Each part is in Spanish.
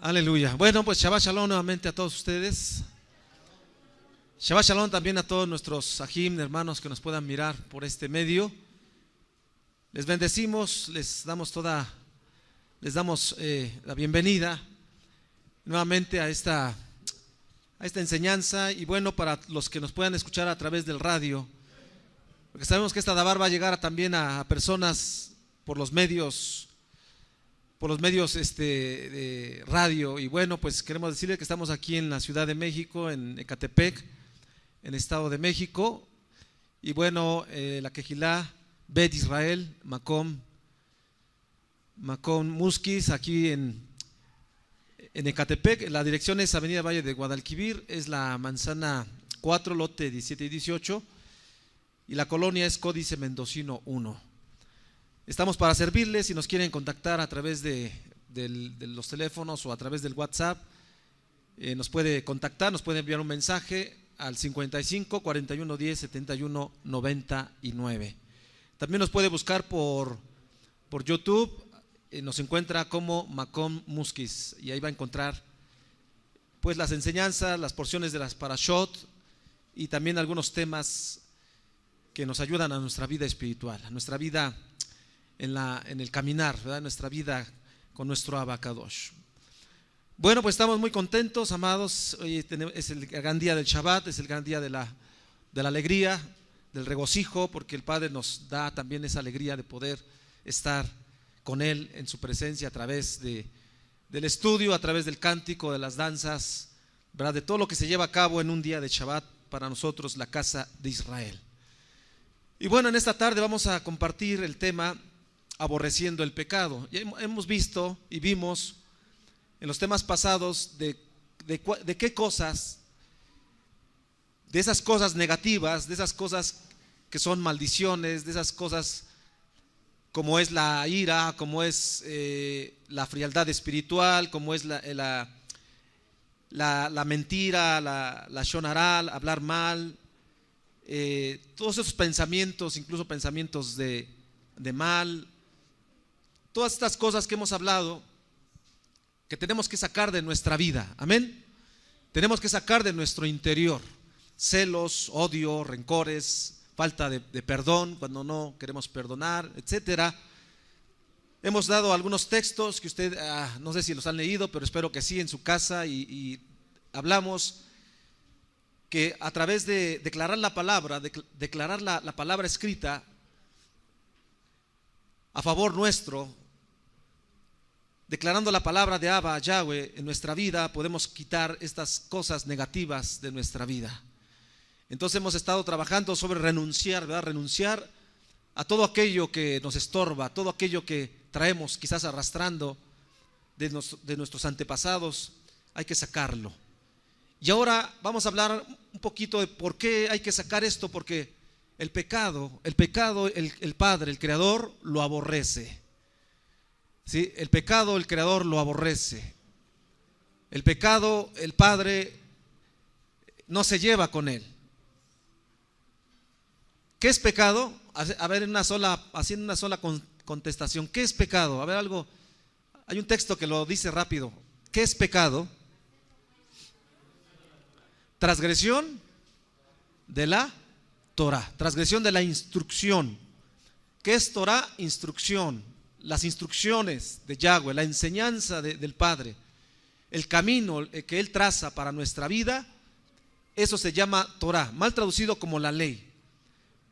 Aleluya. Bueno, pues Shabbat Shalom nuevamente a todos ustedes. Shabbat Shalom también a todos nuestros ajim, hermanos que nos puedan mirar por este medio. Les bendecimos, les damos la bienvenida nuevamente a esta enseñanza. Y bueno, para los que nos puedan escuchar a través del radio, porque sabemos que esta davar va a llegar también a personas por los medios de radio. Y bueno, pues queremos decirles que estamos aquí en la Ciudad de México, en Ecatepec, en el Estado de México. Y bueno, la Quejilá Bet Israel, Makom Muskis, aquí en Ecatepec. La dirección es Avenida Valle de Guadalquivir, es la manzana 4, lote 17 y 18, y la colonia es Códice Mendocino 1. Estamos para servirles. Si nos quieren contactar a través de los teléfonos o a través del WhatsApp, nos puede contactar, nos puede enviar un mensaje al 55 41 10 71 99. También nos puede buscar por YouTube, nos encuentra como Makom Muskis, y ahí va a encontrar pues las enseñanzas, las porciones de las parashot y también algunos temas que nos ayudan a nuestra vida espiritual, a nuestra vida en el caminar, ¿verdad? Nuestra vida con nuestro Abacadosh. Bueno, pues estamos muy contentos, amados. Hoy es el gran día del Shabbat, es el gran día de la alegría, del regocijo, porque el Padre nos da también esa alegría de poder estar con Él en su presencia a través del estudio, a través del cántico, de las danzas, ¿verdad? De todo lo que se lleva a cabo en un día de Shabbat para nosotros, la casa de Israel. Y bueno, en esta tarde vamos a compartir el tema aborreciendo el pecado. Ya hemos visto y vimos en los temas pasados de qué cosas, de esas cosas negativas, de esas cosas que son maldiciones, de esas cosas como es la ira, como es la frialdad espiritual, como es la mentira, la shonaral, hablar mal, todos esos pensamientos, incluso pensamientos de mal, todas estas cosas que hemos hablado, que tenemos que sacar de nuestra vida, amén. Tenemos que sacar de nuestro interior celos, odio, rencores, falta de perdón cuando no queremos perdonar, etcétera. Hemos dado algunos textos que usted no sé si los han leído, pero espero que sí en su casa, y hablamos que a través de declarar la palabra, declarar la palabra escrita a favor nuestro, declarando la palabra de Abba, Yahweh, en nuestra vida, podemos quitar estas cosas negativas de nuestra vida. Entonces hemos estado trabajando sobre renunciar, ¿verdad? Renunciar a todo aquello que nos estorba, todo aquello que traemos quizás arrastrando de nuestros antepasados. Hay que sacarlo. Y ahora vamos a hablar un poquito de por qué hay que sacar esto, porque el pecado, el Padre, el Creador, lo aborrece. ¿Sí? El pecado, el Creador lo aborrece. El pecado, el Padre no se lleva con él. ¿Qué es pecado? A ver, haciendo una sola contestación. ¿Qué es pecado? A ver, algo. Hay un texto que lo dice rápido. ¿Qué es pecado? Transgresión de la Torah, transgresión de la instrucción. ¿Qué es Torah? Instrucción, las instrucciones de Yahweh, la enseñanza del Padre, el camino que Él traza para nuestra vida. Eso se llama Torah, mal traducido como la ley.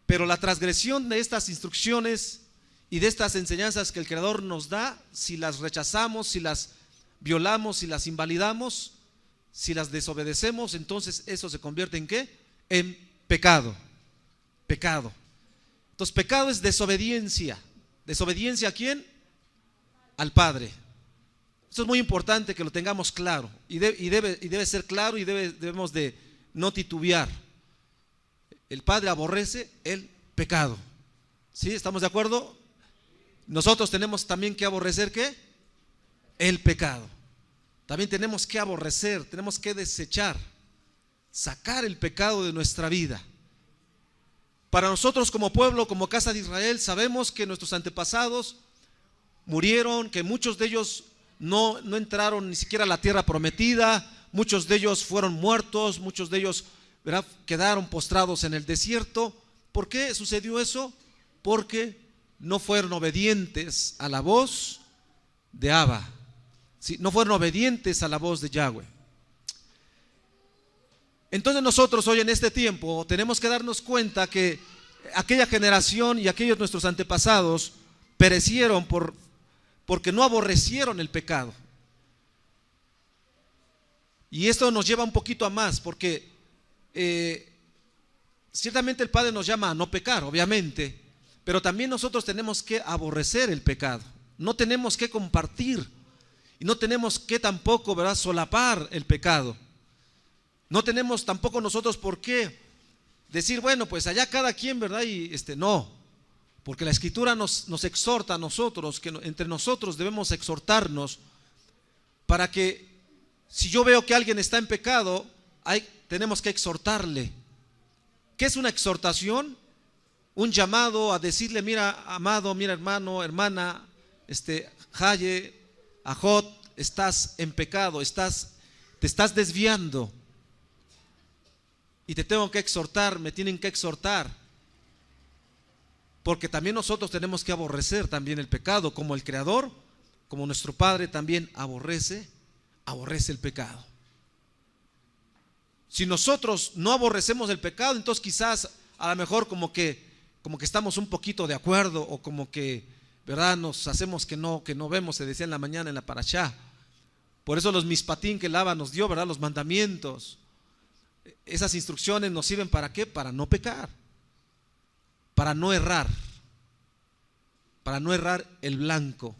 Pero la transgresión de estas instrucciones y de estas enseñanzas que el Creador nos da, si las rechazamos, si las violamos, si las invalidamos, si las desobedecemos, entonces eso se convierte ¿en qué? En pecado. Pecado. Entonces pecado es desobediencia. ¿Desobediencia a quién? Al Padre. Esto es muy importante que lo tengamos claro, y debe ser claro, y debemos de no titubear. El Padre aborrece el pecado. ¿Sí? ¿Estamos de acuerdo? Nosotros tenemos también que aborrecer ¿qué? El pecado. También tenemos que aborrecer, tenemos que desechar, sacar el pecado de nuestra vida. Para nosotros como pueblo, como casa de Israel, sabemos que nuestros antepasados murieron, que muchos de ellos no entraron ni siquiera a la tierra prometida, muchos de ellos fueron muertos, muchos de ellos, ¿verdad?, quedaron postrados en el desierto. ¿Por qué sucedió eso? Porque no fueron obedientes a la voz de Abba, ¿sí? No fueron obedientes a la voz de Yahweh. Entonces nosotros hoy en este tiempo tenemos que darnos cuenta que aquella generación y aquellos nuestros antepasados perecieron porque no aborrecieron el pecado. Y esto nos lleva un poquito a más, porque ciertamente el Padre nos llama a no pecar, obviamente, pero también nosotros tenemos que aborrecer el pecado. No tenemos que compartir y no tenemos que tampoco, ¿verdad?, solapar el pecado. No tenemos tampoco nosotros por qué decir, bueno, pues allá cada quien, ¿verdad? Y no, porque la Escritura nos exhorta a nosotros, que entre nosotros debemos exhortarnos para que si yo veo que alguien está en pecado, tenemos que exhortarle. ¿Qué es una exhortación? Un llamado a decirle, mira, amado, mira, hermano, hermana, Jaye, Ajot, estás en pecado, te estás desviando. Y te tengo que exhortar, me tienen que exhortar. Porque también nosotros tenemos que aborrecer también el pecado, como el Creador, como nuestro Padre también aborrece el pecado. Si nosotros no aborrecemos el pecado, entonces quizás a lo mejor como que estamos un poquito de acuerdo, o como que, ¿verdad?, nos hacemos que no vemos, se decía en la mañana en la parashá. Por eso los mispatín que el Abba nos dio, ¿verdad?, los mandamientos. Esas instrucciones nos sirven ¿para qué? Para no pecar, para no errar el blanco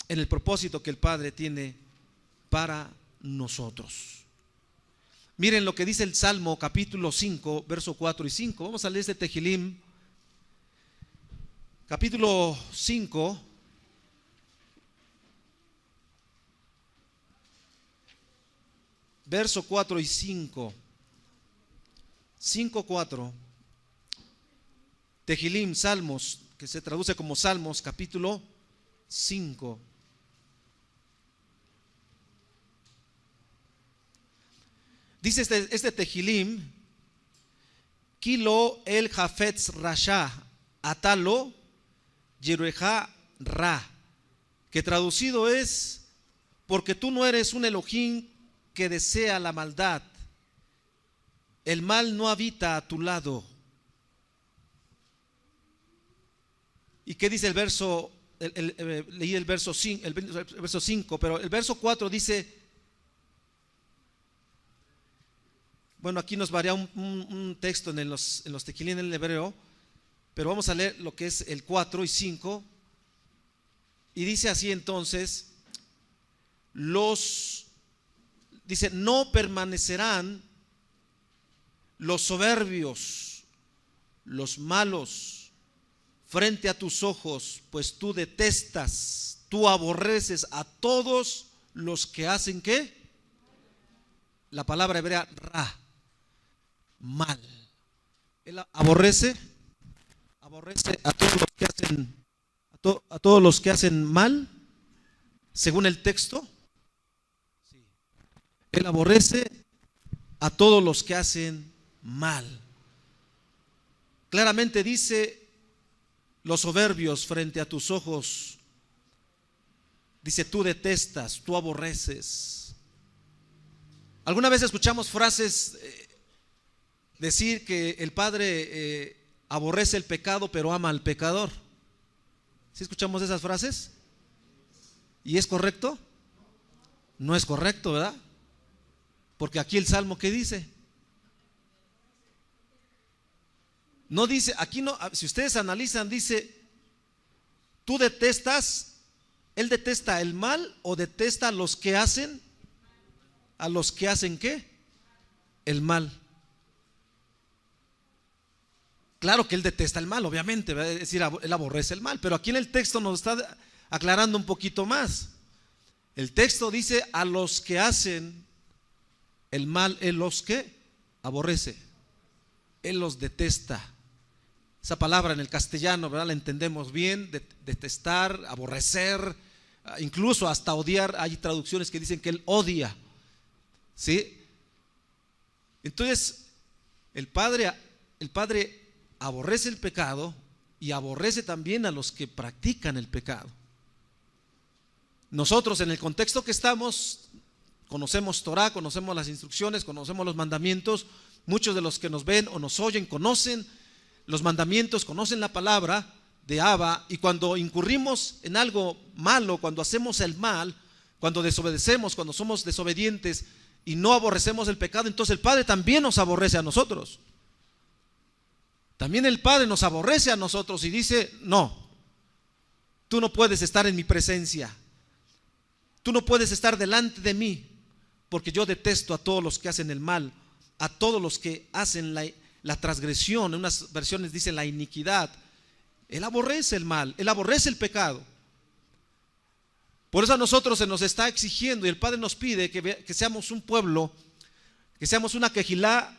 en el propósito que el Padre tiene para nosotros. Miren lo que dice el Salmo capítulo 5, verso 4 y 5. Vamos a leer este Tehilim, capítulo 5, verso 4 y 5. 5:4. Tehilim, Salmos, que se traduce como Salmos, capítulo 5. Dice este Tehilim: Kilo el Jafetz Rasha, Atalo Yerueja Ra, que traducido es: porque tú no eres un Elohim que desea la maldad, el mal no habita a tu lado. ¿Y qué dice el verso? Leí el verso 5, pero el verso 4 dice, bueno, aquí nos varía un texto en los tequilín en el hebreo, pero vamos a leer lo que es el 4 y 5, y dice así entonces: dice, no permanecerán los soberbios, los malos, frente a tus ojos, pues tú detestas, tú aborreces a todos los que hacen ¿qué? La palabra hebrea ra, mal. Él aborrece a todos los que hacen a todos los que hacen mal, según el texto. Él aborrece a todos los que hacen mal. Claramente dice, los soberbios frente a tus ojos, dice, tú detestas, tú aborreces. ¿Alguna vez escuchamos frases decir que el Padre aborrece el pecado pero ama al pecador? ¿Sí escuchamos esas frases? ¿Y es correcto? No es correcto, ¿verdad? Porque aquí el Salmo, ¿qué dice? No dice, aquí no, si ustedes analizan, dice, tú detestas, él detesta el mal o detesta a los que hacen ¿qué? El mal. Claro que él detesta el mal, obviamente, es decir, él aborrece el mal, pero aquí en el texto nos está aclarando un poquito más. El texto dice, a los que hacen el mal, él los que aborrece, él los detesta. Esa palabra en el castellano, ¿verdad?, la entendemos bien, detestar, aborrecer, incluso hasta odiar. Hay traducciones que dicen que Él odia, ¿sí? Entonces el Padre aborrece el pecado y aborrece también a los que practican el pecado. Nosotros, en el contexto que estamos, conocemos Torah, conocemos las instrucciones, conocemos los mandamientos. Muchos de los que nos ven o nos oyen conocen los mandamientos, conocen la palabra de Abba, y cuando incurrimos en algo malo, cuando hacemos el mal, cuando desobedecemos, cuando somos desobedientes y no aborrecemos el pecado, entonces el Padre también nos aborrece a nosotros. También el Padre nos aborrece a nosotros y dice: no, tú no puedes estar en mi presencia, tú no puedes estar delante de mí, porque yo detesto a todos los que hacen el mal, a todos los que hacen la transgresión. En unas versiones dice la iniquidad. Él aborrece el mal, Él aborrece el pecado. Por eso a nosotros se nos está exigiendo, y el Padre nos pide que seamos un pueblo, que seamos una quejilá,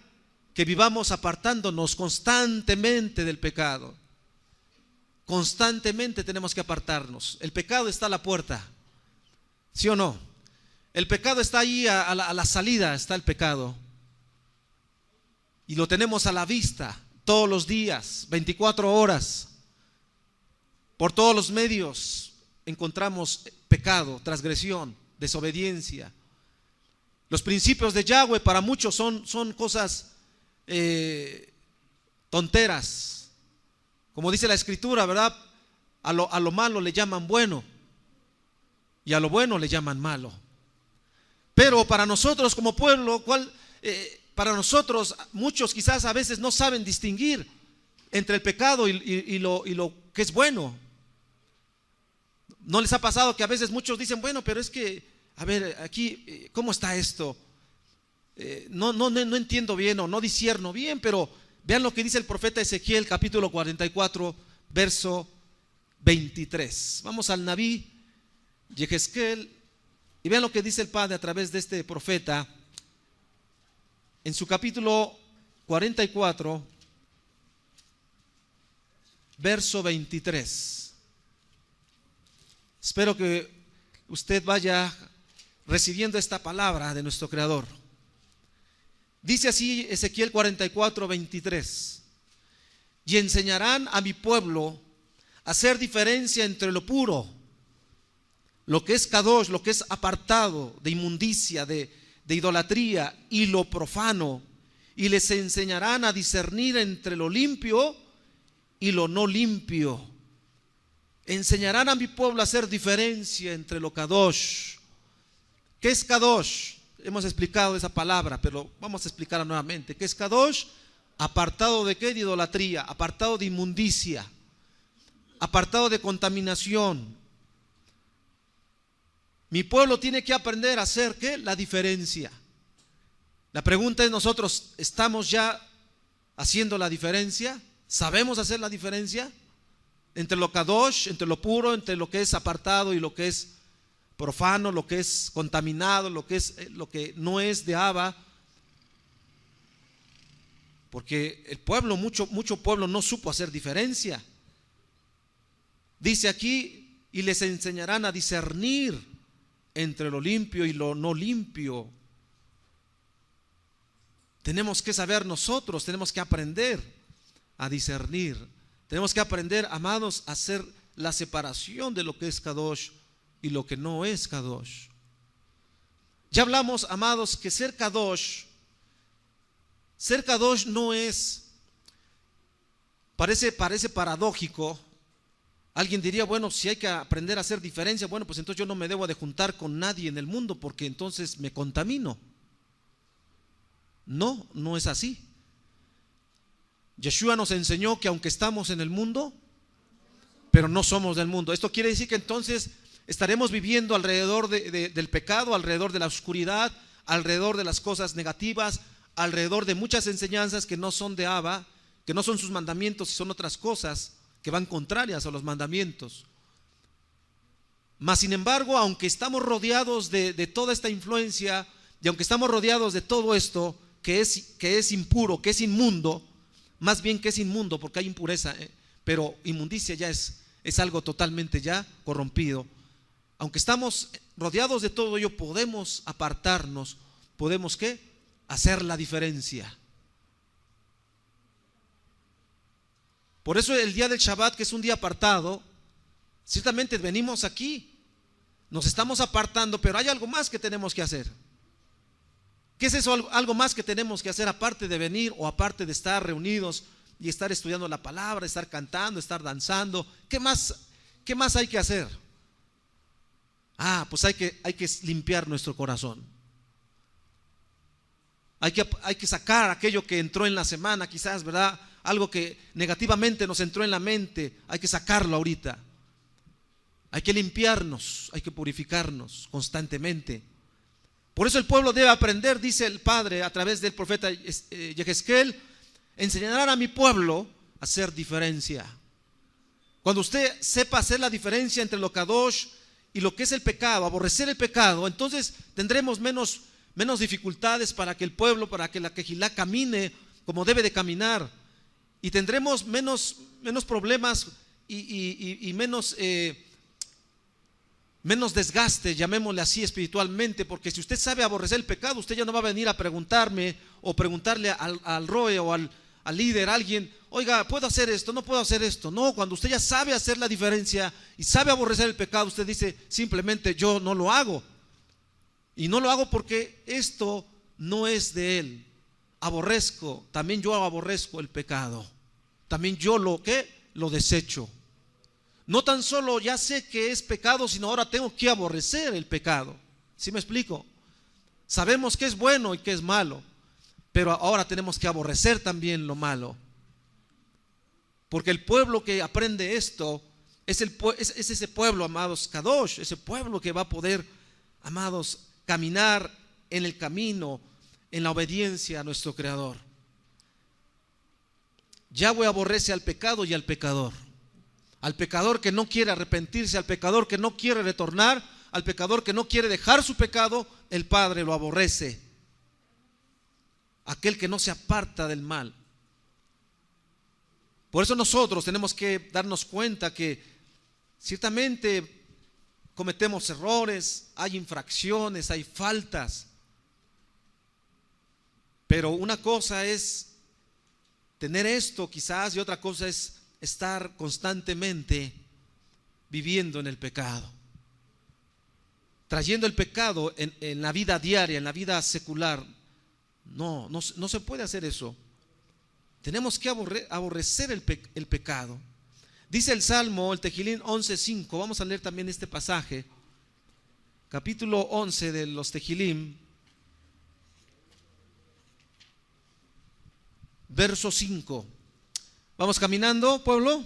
que vivamos apartándonos constantemente del pecado. Constantemente tenemos que apartarnos. El pecado está a la puerta, ¿sí o no? El pecado está ahí a la salida, está el pecado. Y lo tenemos a la vista todos los días, 24 horas. Por todos los medios encontramos pecado, transgresión, desobediencia. Los principios de Yahweh para muchos son cosas tonteras. Como dice la Escritura, ¿verdad? A lo malo le llaman bueno y a lo bueno le llaman malo. Pero para nosotros como pueblo, para nosotros muchos quizás a veces no saben distinguir entre el pecado y lo que es bueno. ¿No les ha pasado que a veces muchos dicen: bueno, pero es que, a ver, aquí, ¿cómo está esto? No entiendo bien o no discierno bien. Pero vean lo que dice el profeta Ezequiel, capítulo 44, verso 23. Vamos al Nabí Yehezkel y vean lo que dice el Padre a través de este profeta en su capítulo 44, verso 23. Espero que usted vaya recibiendo esta palabra de nuestro Creador. Dice así Ezequiel 44, 23: y enseñarán a mi pueblo a hacer diferencia entre lo puro, lo que es kadosh, lo que es apartado de inmundicia, de idolatría, y lo profano, y les enseñarán a discernir entre lo limpio y lo no limpio. Enseñarán a mi pueblo a hacer diferencia entre lo kadosh. ¿Qué es kadosh? Hemos explicado esa palabra, pero vamos a explicarla nuevamente. ¿Qué es kadosh? Apartado de qué? De idolatría, apartado de inmundicia, apartado de contaminación. Mi pueblo tiene que aprender a hacer ¿qué? La diferencia. La pregunta es: ¿nosotros estamos ya haciendo la diferencia? ¿Sabemos hacer la diferencia entre lo kadosh, entre lo puro, entre lo que es apartado y lo que es profano, lo que es contaminado, lo que no es de Abba? Porque el pueblo, mucho pueblo no supo hacer diferencia. Dice aquí: y les enseñarán a discernir entre lo limpio y lo no limpio. Tenemos que saber nosotros, tenemos que aprender a discernir. Tenemos que aprender, amados, a hacer la separación de lo que es kadosh y lo que no es kadosh. Ya hablamos, amados, que ser kadosh no es, parece paradójico. Alguien diría: bueno, si hay que aprender a hacer diferencia, bueno, pues entonces yo no me debo de juntar con nadie en el mundo, porque entonces me contamino. No es así. Yeshua nos enseñó que aunque estamos en el mundo, pero no somos del mundo. Esto quiere decir que entonces estaremos viviendo alrededor del pecado, alrededor de la oscuridad, alrededor de las cosas negativas, alrededor de muchas enseñanzas que no son de Abba, que no son sus mandamientos y son otras cosas que van contrarias a los mandamientos. Mas sin embargo, aunque estamos rodeados de toda esta influencia, y aunque estamos rodeados de todo esto que es impuro, que es inmundo, más bien que es inmundo porque hay impureza, pero inmundicia ya es algo totalmente ya corrompido. aunque estamos rodeados de todo ello, podemos apartarnos, podemos ¿qué? Hacer la diferencia. Por eso el día del Shabbat, que es un día apartado, ciertamente venimos aquí, nos estamos apartando, pero hay algo más que tenemos que hacer. ¿Qué es eso? Algo más que tenemos que hacer aparte de venir o aparte de estar reunidos y estar estudiando la palabra, estar cantando, estar danzando. ¿Qué más hay que hacer? Pues hay que limpiar nuestro corazón. Hay que sacar aquello que entró en la semana, quizás, ¿verdad? Algo que negativamente nos entró en la mente, hay que sacarlo ahorita. Hay que limpiarnos, hay que purificarnos constantemente. Por eso el pueblo debe aprender, dice el Padre a través del profeta Yehezkel, enseñarán a mi pueblo a hacer diferencia. Cuando usted sepa hacer la diferencia entre lo kadosh y lo que es el pecado, aborrecer el pecado, entonces tendremos menos dificultades para que el pueblo, para que la Kehilá camine como debe de caminar, y tendremos menos problemas y menos desgaste, llamémosle así espiritualmente, porque si usted sabe aborrecer el pecado, usted ya no va a venir a preguntarme o preguntarle al roe o al líder, a alguien, oiga, ¿puedo hacer esto? ¿No puedo hacer esto? No, cuando usted ya sabe hacer la diferencia y sabe aborrecer el pecado, usted dice simplemente yo no lo hago. Y no lo hago porque esto no es de él. También yo aborrezco el pecado. También yo lo desecho. No tan solo ya sé que es pecado, sino ahora tengo que aborrecer el pecado. ¿Sí me explico? Sabemos que es bueno y que es malo, pero ahora tenemos que aborrecer también lo malo. Porque el pueblo que aprende esto es ese pueblo, amados, Kadosh, ese pueblo que va a poder, amados, caminar en el camino, en la obediencia a nuestro Creador. Yahweh aborrece al pecado y al pecador. Al pecador que no quiere arrepentirse, al pecador que no quiere retornar, al pecador que no quiere dejar su pecado, el Padre lo aborrece. Aquel que no se aparta del mal. Por eso nosotros tenemos que darnos cuenta que ciertamente cometemos errores, hay infracciones, hay faltas. Pero una cosa es tener esto quizás y otra cosa es estar constantemente viviendo en el pecado, trayendo el pecado en la vida diaria, en la vida secular. No se puede hacer eso. Tenemos que aborrecer el pecado. Dice el Salmo, el Tejilín 11:5. Vamos a leer también este pasaje, capítulo 11 de los Tejilim, verso 5. Vamos caminando, pueblo.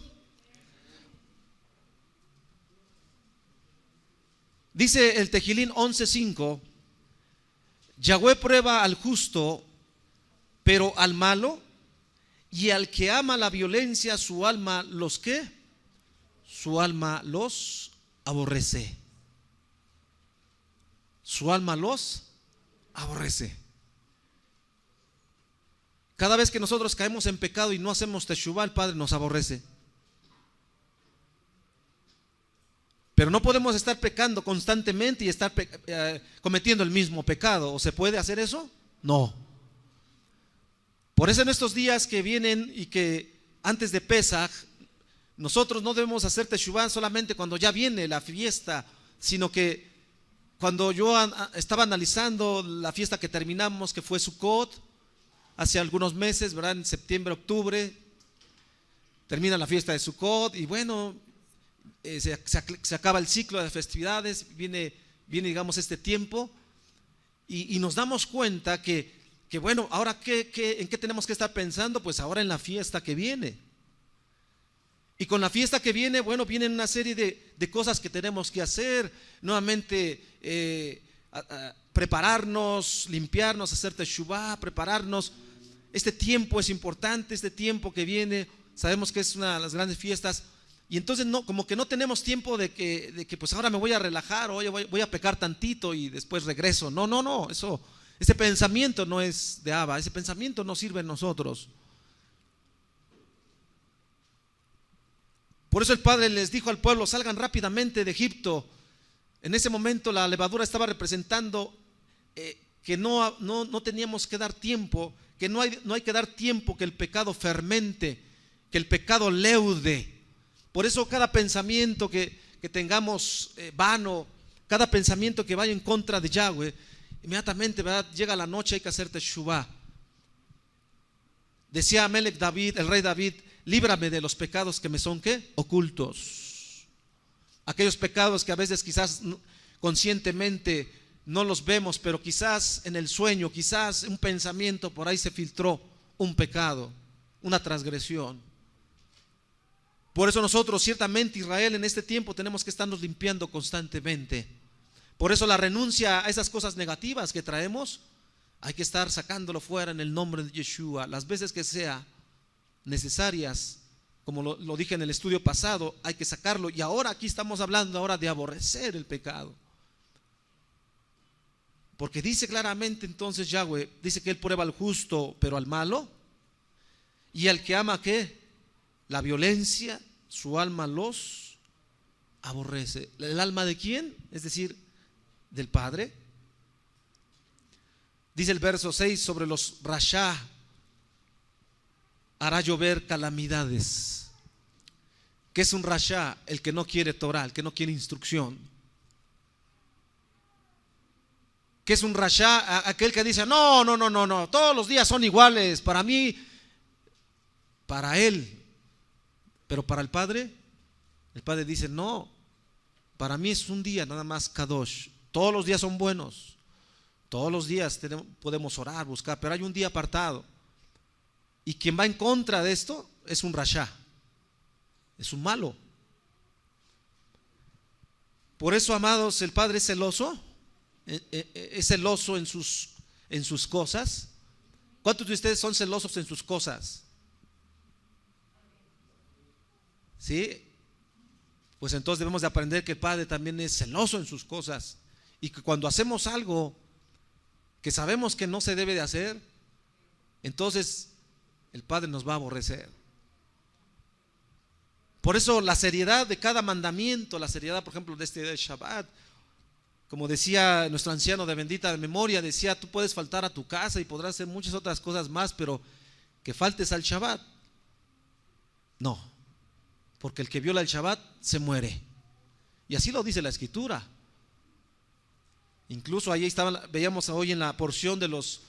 Dice el Tejilín 11:5: Yahweh prueba al justo, pero al malo y al que ama la violencia, su alma los ¿qué? Su alma los aborrece. Su alma los aborrece. Cada vez que nosotros caemos en pecado y no hacemos teshuvá, el Padre nos aborrece. Pero no podemos estar pecando constantemente y estar cometiendo el mismo pecado. ¿O se puede hacer eso? No. Por eso en estos días que vienen y que antes de Pesaj, nosotros no debemos hacer teshuvá solamente cuando ya viene la fiesta, sino que cuando yo estaba analizando la fiesta que terminamos, que fue Sukkot, hace algunos meses, ¿verdad? En septiembre, octubre, termina la fiesta de Sukkot y bueno, se acaba el ciclo de festividades, viene digamos este tiempo y nos damos cuenta que bueno, ahora ¿en qué tenemos que estar pensando? Pues ahora en la fiesta que viene. Y con la fiesta que viene, bueno, vienen una serie de cosas que tenemos que hacer, nuevamente prepararnos, limpiarnos, hacer teshuvá, prepararnos. Este tiempo es importante, este tiempo que viene, sabemos que es una de las grandes fiestas. Y entonces como que no tenemos tiempo de que pues ahora me voy a relajar, oye, voy a pecar tantito y después regreso. No, ese pensamiento no es de Abba, ese pensamiento no sirve en nosotros. Por eso el Padre les dijo al pueblo: salgan rápidamente de Egipto, En ese momento la levadura estaba representando que no teníamos que dar tiempo, que no hay que dar tiempo que el pecado fermente, que el pecado leude. Por eso cada pensamiento que tengamos vano, cada pensamiento que vaya en contra de Yahweh, inmediatamente, ¿verdad?, llega la noche, hay que hacer teshuvá. Decía Amelech David, el rey David: líbrame de los pecados que me son ¿qué? Ocultos. Aquellos pecados que a veces quizás conscientemente no los vemos, pero quizás en el sueño, quizás un pensamiento por ahí se filtró un pecado, una transgresión. Por eso nosotros, ciertamente Israel, en este tiempo tenemos que estarnos limpiando constantemente. Por eso la renuncia a esas cosas negativas que traemos, hay que estar sacándolo fuera en el nombre de Yeshua, las veces que sea necesarias. Como lo dije en el estudio pasado, hay que sacarlo. Y ahora aquí estamos hablando ahora de aborrecer el pecado. Porque dice claramente entonces Yahweh, dice que Él prueba al justo, pero al malo. Y al que ama ¿qué? La violencia, su alma los aborrece. ¿El alma de quién? Es decir, del Padre. Dice el verso 6: sobre los rasha hará llover calamidades. ¿Qué es un rasha? El que no quiere Torah, el que no quiere instrucción. ¿Qué es un rasha? Aquel que dice: no, todos los días son iguales, para mí, para él. Pero para el Padre dice: no, para mí es un día nada más kadosh. Todos los días son buenos, todos los días podemos orar, buscar, pero hay un día apartado. Y quien va en contra de esto es un rasha, es un malo. Por eso, amados, el Padre es celoso en sus cosas. ¿Cuántos de ustedes son celosos en sus cosas? ¿Sí? Pues entonces debemos de aprender que el Padre también es celoso en sus cosas, y que cuando hacemos algo que sabemos que no se debe de hacer, entonces el Padre nos va a aborrecer. Por eso la seriedad de cada mandamiento, la seriedad, por ejemplo, de este día de Shabbat, como decía nuestro anciano de bendita memoria, decía: tú puedes faltar a tu casa y podrás hacer muchas otras cosas más, pero que faltes al Shabbat, no, porque el que viola el Shabbat se muere. Y así lo dice la Escritura. Incluso ahí veíamos hoy en la porción de los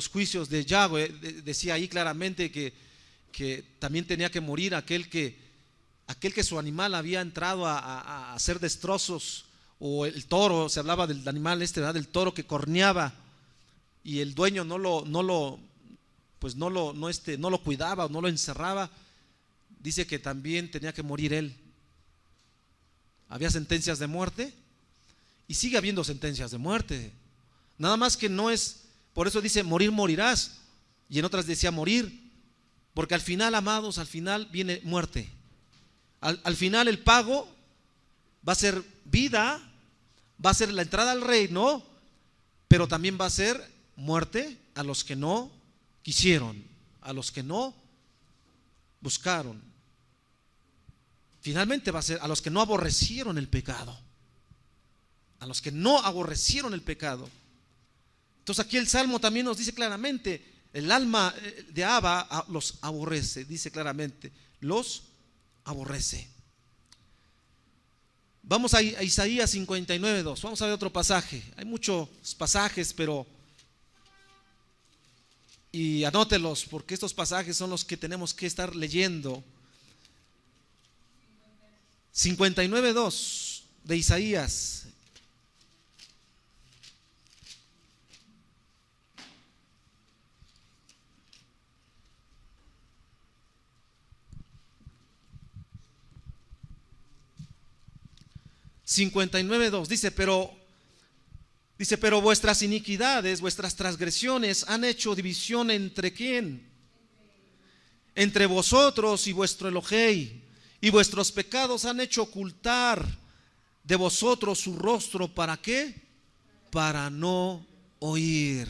juicios de Yahweh, decía ahí claramente que también tenía que morir aquel que su animal había entrado a hacer destrozos, o el toro. Se hablaba del animal ¿verdad? Del toro que corneaba, y el dueño no lo cuidaba o no lo encerraba. Dice que también tenía que morir él. Había sentencias de muerte y sigue habiendo sentencias de muerte. Nada más que no es, por eso dice: morir morirás, y en otras decía morir, porque al final, amados, al final viene muerte. Al final el pago va a ser vida, va a ser la entrada al reino, pero también va a ser muerte a los que no quisieron, a los que no buscaron. Finalmente va a ser a los que no aborrecieron el pecado, a los que no aborrecieron el pecado. Entonces aquí el Salmo también nos dice claramente: el alma de Abba los aborrece, dice claramente, los aborrece. Vamos a Isaías 59:2. Vamos a ver otro pasaje. Hay muchos pasajes, y anótelos, porque estos pasajes son los que tenemos que estar leyendo. 59:2 de Isaías. Dice: pero vuestras iniquidades, vuestras transgresiones han hecho división entre ¿quién? Entre vosotros y vuestro Elohei, y vuestros pecados han hecho ocultar de vosotros su rostro. ¿Para qué? Para no oír.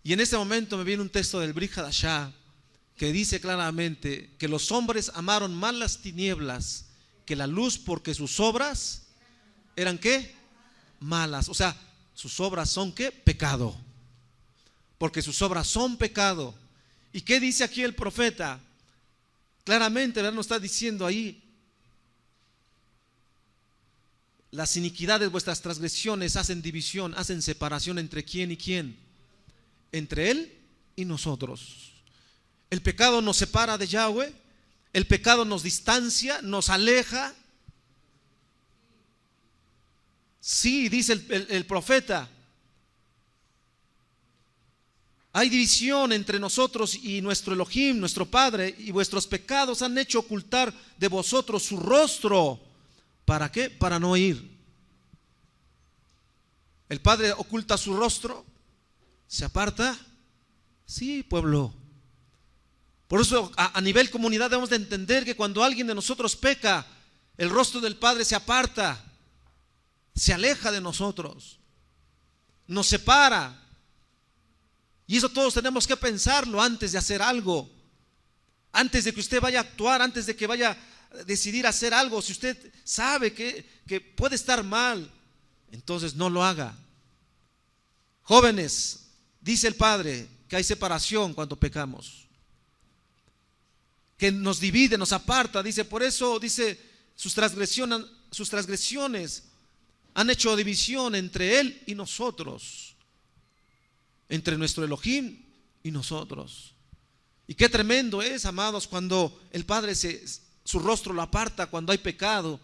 Y en este momento me viene un texto del Brit Hadashah que dice claramente que los hombres amaron más las tinieblas que la luz, porque sus obras ¿Eran qué? Malas. O sea, sus obras son ¿qué? Pecado. Porque sus obras son pecado. ¿Y qué dice aquí el profeta? Claramente, ¿verdad? Nos está diciendo ahí: las iniquidades, vuestras transgresiones hacen división, hacen separación entre quién y quién. Entre Él y nosotros. El pecado nos separa de Yahweh. El pecado nos distancia, nos aleja. Sí, dice el profeta, hay división entre nosotros y nuestro Elohim, nuestro Padre, y vuestros pecados han hecho ocultar de vosotros su rostro. ¿Para qué? Para no oír. El Padre oculta su rostro, se aparta. Sí, pueblo. Por eso a nivel comunidad debemos de entender que cuando alguien de nosotros peca, el rostro del Padre se aparta, se aleja de nosotros, nos separa. Y eso todos tenemos que pensarlo antes de hacer algo, antes de que usted vaya a actuar, antes de que vaya a decidir hacer algo. Si usted sabe que puede estar mal, entonces no lo haga. Jóvenes, dice el Padre que hay separación cuando pecamos, que nos divide, nos aparta. Dice, por eso dice, sus transgresiones han hecho división entre Él y nosotros, entre nuestro Elohim y nosotros. Y qué tremendo es, amados, cuando el Padre su rostro lo aparta, cuando hay pecado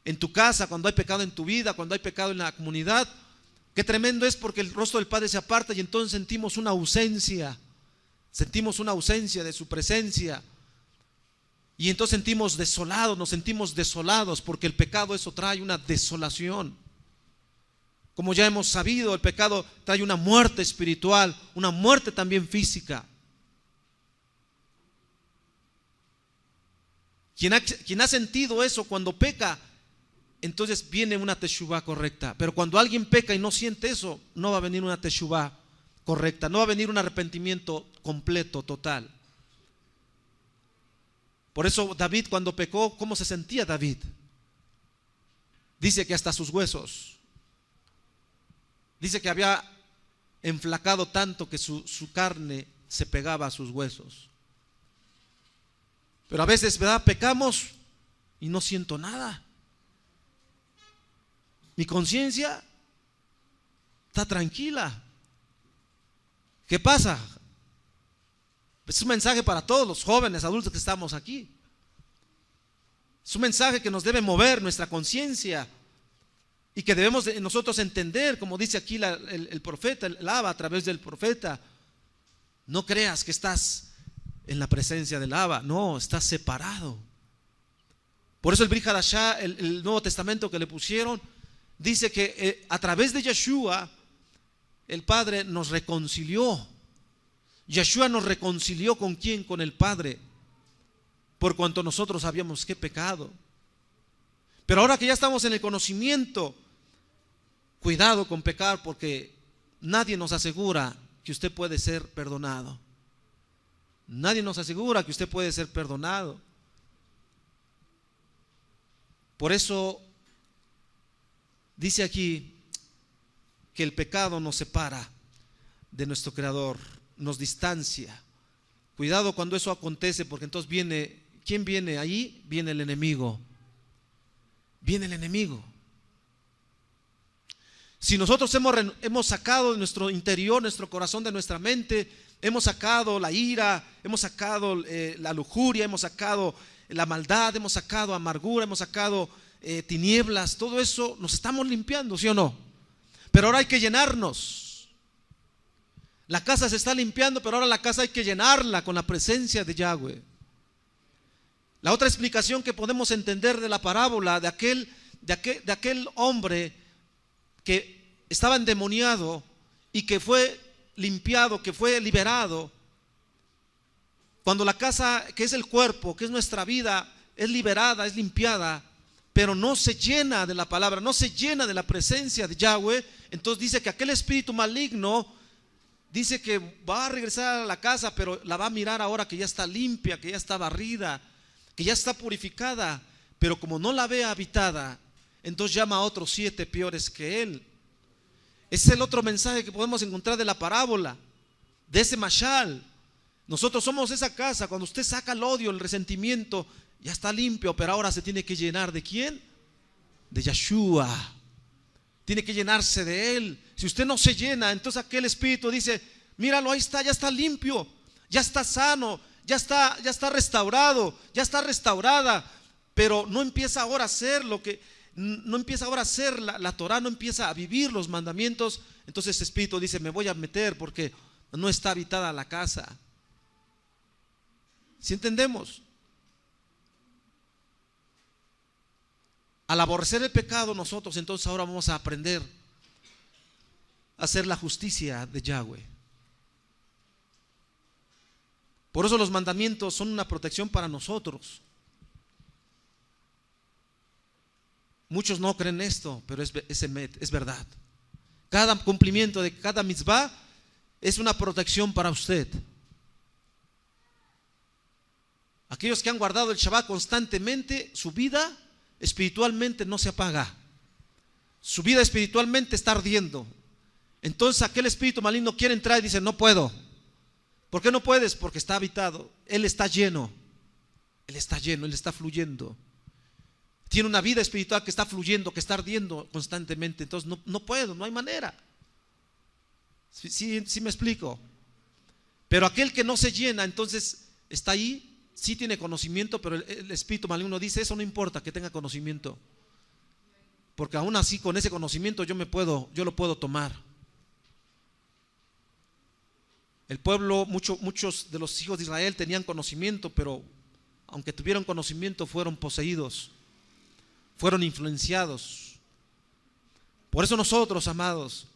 en tu casa, cuando hay pecado en tu vida, cuando hay pecado en la comunidad. Qué tremendo es, porque el rostro del Padre se aparta y entonces sentimos una ausencia de su presencia. Y entonces nos sentimos desolados, porque el pecado eso trae una desolación. Como ya hemos sabido, el pecado trae una muerte espiritual, una muerte también física. Quien ha sentido eso cuando peca, entonces viene una teshuvá correcta. Pero cuando alguien peca y no siente eso, no va a venir una teshuvá correcta, no va a venir un arrepentimiento completo, total. Por eso David, cuando pecó, ¿cómo se sentía David? Dice que hasta sus huesos, dice que había enflacado tanto que su carne se pegaba a sus huesos. Pero a veces, ¿verdad?, pecamos y no siento nada. Mi conciencia está tranquila. ¿Qué pasa? Es un mensaje para todos los jóvenes, adultos que estamos aquí. Es un mensaje que nos debe mover nuestra conciencia y que debemos nosotros entender, como dice aquí el profeta, el Abba a través del profeta. No creas que estás en la presencia del Abba, no, estás separado. Por eso el Brit Hadashah, el Nuevo Testamento que le pusieron, dice que a través de Yeshua el Padre nos reconcilió. Yeshua nos reconcilió ¿con quién? Con el Padre, por cuanto nosotros habíamos pecado. Pero ahora que ya estamos en el conocimiento, cuidado con pecar, porque nadie nos asegura que usted puede ser perdonado. Nadie nos asegura que usted puede ser perdonado. Por eso dice aquí que el pecado nos separa de nuestro Creador, nos distancia. Cuidado cuando eso acontece, porque entonces ¿quién viene ahí? Viene el enemigo. Viene el enemigo. Si nosotros hemos sacado de nuestro interior, nuestro corazón, de nuestra mente, hemos sacado la ira, hemos sacado la lujuria, hemos sacado la maldad, hemos sacado amargura, hemos sacado tinieblas, todo eso nos estamos limpiando, ¿sí o no? Pero ahora hay que llenarnos. La casa se está limpiando, pero ahora la casa hay que llenarla con la presencia de Yahweh. La otra explicación que podemos entender de la parábola de aquel hombre que estaba endemoniado y que fue limpiado, que fue liberado, cuando la casa, que es el cuerpo, que es nuestra vida, es liberada, es limpiada, pero no se llena de la palabra, no se llena de la presencia de Yahweh, entonces dice que aquel espíritu maligno dice que va a regresar a la casa, pero la va a mirar ahora que ya está limpia, que ya está barrida, que ya está purificada, pero como no la ve habitada, entonces llama a otros 7 peores que él. Ese es el otro mensaje que podemos encontrar de la parábola, de ese mashal. Nosotros somos esa casa. Cuando usted saca el odio, el resentimiento, ya está limpio, pero ahora se tiene que llenar ¿de quién? De Yeshua. Tiene que llenarse de él. Si usted no se llena, entonces aquel espíritu dice: míralo, ahí está, ya está limpio, ya está sano, ya está restaurado, ya está restaurada, pero no empieza ahora a hacer lo que, no empieza ahora a hacer la Torah, no empieza a vivir los mandamientos. Entonces ese espíritu dice: me voy a meter porque no está habitada la casa. ¿Sí entendemos? Al aborrecer el pecado, nosotros entonces ahora vamos a aprender a hacer la justicia de Yahweh. Por eso los mandamientos son una protección para nosotros. Muchos no creen esto, pero es verdad. Cada cumplimiento de cada mitzvah es una protección para usted. Aquellos que han guardado el Shabbat constantemente, su vida espiritualmente no se apaga. Su vida espiritualmente está ardiendo. Entonces aquel espíritu maligno quiere entrar y dice: no puedo. ¿Por qué no puedes? Porque está habitado. Él está lleno. Él está lleno, él está fluyendo. Tiene una vida espiritual que está fluyendo, que está ardiendo constantemente. Entonces no puedo, no hay manera. Sí me explico. Pero aquel que no se llena, entonces está ahí. Sí tiene conocimiento, pero el espíritu maligno dice: eso no importa que tenga conocimiento, porque aún así con ese conocimiento yo lo puedo tomar. El pueblo, muchos de los hijos de Israel tenían conocimiento, pero aunque tuvieron conocimiento, fueron poseídos, fueron influenciados. Por eso nosotros, amados,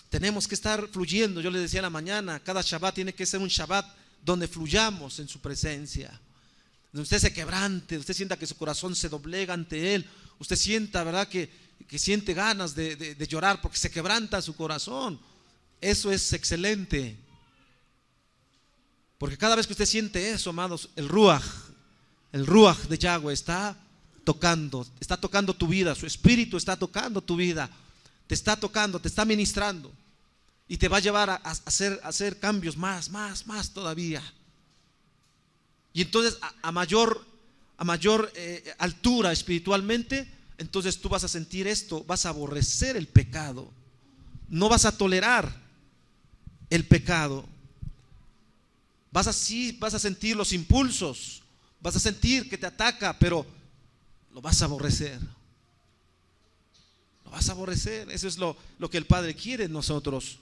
tenemos que estar fluyendo. Yo les decía en la mañana, cada Shabbat tiene que ser un Shabbat donde fluyamos en su presencia, donde usted se quebrante, usted sienta que su corazón se doblega ante él, usted sienta, ¿verdad?, que siente ganas de llorar porque se quebranta su corazón. Eso es excelente, porque cada vez que usted siente eso, amados, el Ruach de Yahweh está tocando tu vida. Su espíritu está tocando tu vida, te está tocando, te está ministrando. Y te va a llevar a hacer cambios más todavía. Y entonces a mayor altura espiritualmente, entonces tú vas a sentir esto, vas a aborrecer el pecado. No vas a tolerar el pecado. Vas a sentir los impulsos, vas a sentir que te ataca, pero lo vas a aborrecer. Lo vas a aborrecer. Eso es lo que el Padre quiere en nosotros.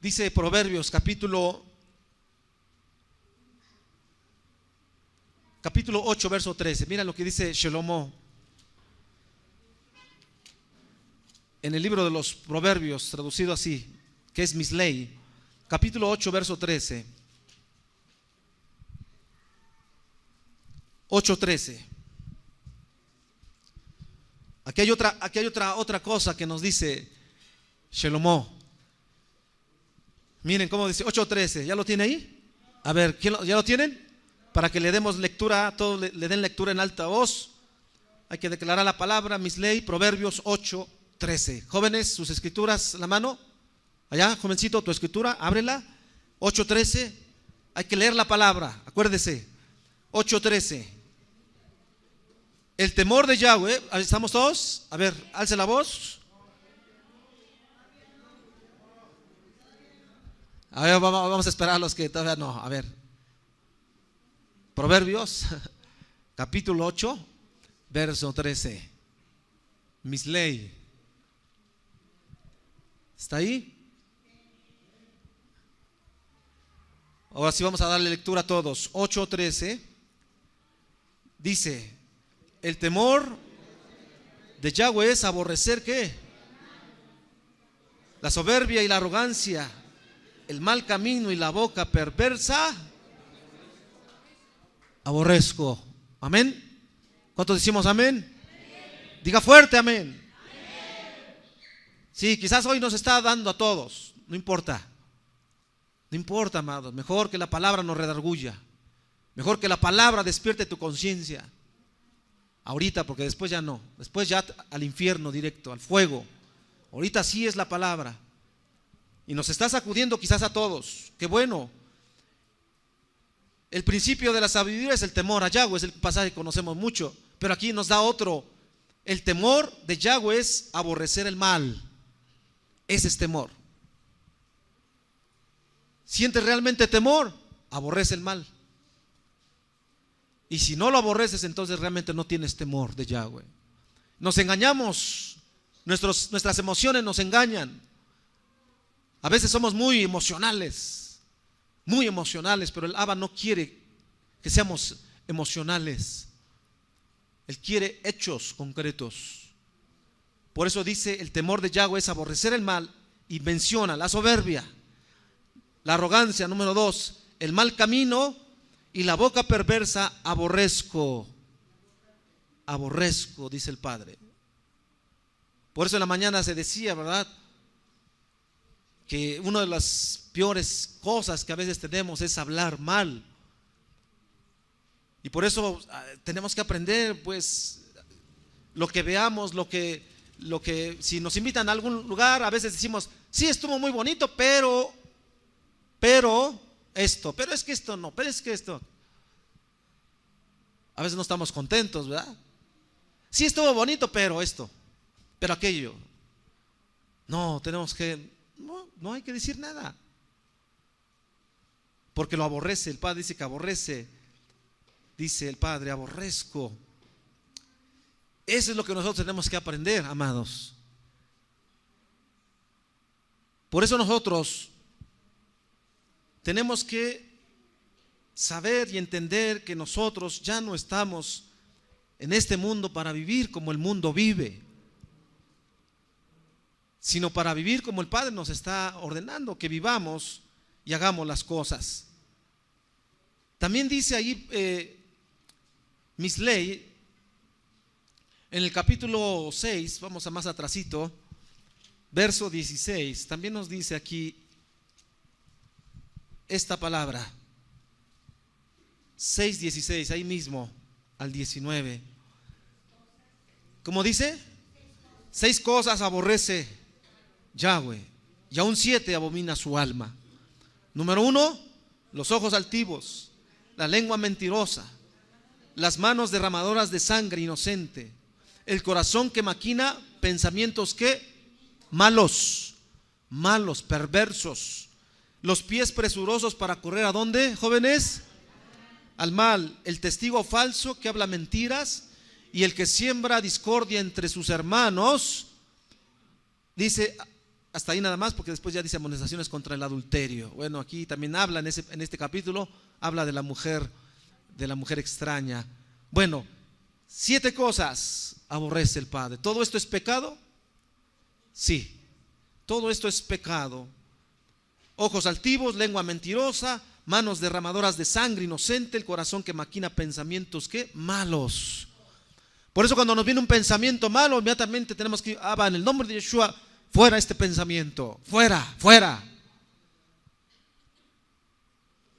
Dice Proverbios capítulo 8 verso 13. Mira lo que dice Shelomo en el libro de los Proverbios, traducido así, que es Mislei, capítulo 8 verso 13. 8:13. Aquí hay otra cosa que nos dice Shelomo. Miren cómo dice 8:13. ¿Ya lo tiene ahí? A ver, ¿ya lo tienen? Para que le demos lectura, todos le den lectura en alta voz. Hay que declarar la palabra, Mislei, Proverbios 8:13. Jóvenes, sus escrituras, la mano. Allá, jovencito, tu escritura, ábrela. 8:13. Hay que leer la palabra, acuérdese. 8:13. El temor de Yahweh. ¿Estamos todos? A ver, alce la voz. A ver, vamos a esperar a los que todavía no. A ver, Proverbios capítulo 8 verso 13. Mislei. ¿Está ahí? Ahora sí vamos a darle lectura a todos. 8:13 dice: el temor de Yahweh es aborrecer ¿qué? La soberbia y la arrogancia, el mal camino y la boca perversa aborrezco. Amén. ¿Cuántos decimos amén? Amén. Diga fuerte amén. Amén. Sí, quizás hoy nos está dando a todos. No importa. No importa, amados. Mejor que la palabra nos redarguya. Mejor que la palabra despierte tu conciencia. Ahorita, porque después ya no. Después ya al infierno directo, al fuego. Ahorita sí es la palabra. Y nos está sacudiendo quizás a todos. Qué bueno. El principio de la sabiduría es el temor a Yahweh, es el pasaje que conocemos mucho. Pero aquí nos da otro. El temor de Yahweh es aborrecer el mal. Ese es temor. ¿Sientes realmente temor? Aborrece el mal. Y si no lo aborreces, entonces realmente no tienes temor de Yahweh. Nos engañamos, nuestras emociones nos engañan. A veces somos muy emocionales, pero el Abba no quiere que seamos emocionales. Él quiere hechos concretos. Por eso dice, el temor de Yahweh es aborrecer el mal, y menciona la soberbia, la arrogancia, número 2, el mal camino y la boca perversa aborrezco. Aborrezco, dice el Padre. Por eso en la mañana se decía, ¿verdad?, que una de las peores cosas que a veces tenemos es hablar mal. Y por eso tenemos que aprender, pues, lo que veamos, lo que si nos invitan a algún lugar, a veces decimos, sí, estuvo muy bonito, pero esto, pero es que esto no, pero es que esto. A veces no estamos contentos, ¿verdad? Sí, estuvo bonito, pero esto, pero aquello. No, tenemos que, no hay que decir nada. Porque lo aborrece, el Padre dice que aborrece. Dice el Padre, aborrezco. Eso es lo que nosotros tenemos que aprender, amados. Por eso nosotros tenemos que saber y entender que nosotros ya no estamos en este mundo para vivir como el mundo vive, sino para vivir como el Padre nos está ordenando que vivamos y hagamos las cosas. También dice ahí Misley, en el capítulo 6, vamos a más atrasito, verso 16, también nos dice aquí esta palabra, 6:16, ahí mismo al 19. ¿Cómo dice? 6 cosas aborrece Yahweh, y aún 7 abomina su alma. Número 1, los ojos altivos, la lengua mentirosa, las manos derramadoras de sangre inocente, el corazón que maquina pensamientos que malos, perversos, los pies presurosos para correr ¿a dónde, jóvenes? Al mal, el testigo falso que habla mentiras y el que siembra discordia entre sus hermanos. Dice hasta ahí nada más, porque después ya dice amonestaciones contra el adulterio. Bueno, aquí también habla en este capítulo, habla de la mujer extraña. Bueno, 7 cosas aborrece el Padre. ¿Todo esto es pecado? Sí, todo esto es pecado. Ojos altivos, lengua mentirosa, manos derramadoras de sangre inocente, el corazón que maquina pensamientos ¿qué? Malos. Por eso cuando nos viene un pensamiento malo, inmediatamente tenemos que en el nombre de Yeshua, fuera este pensamiento, fuera.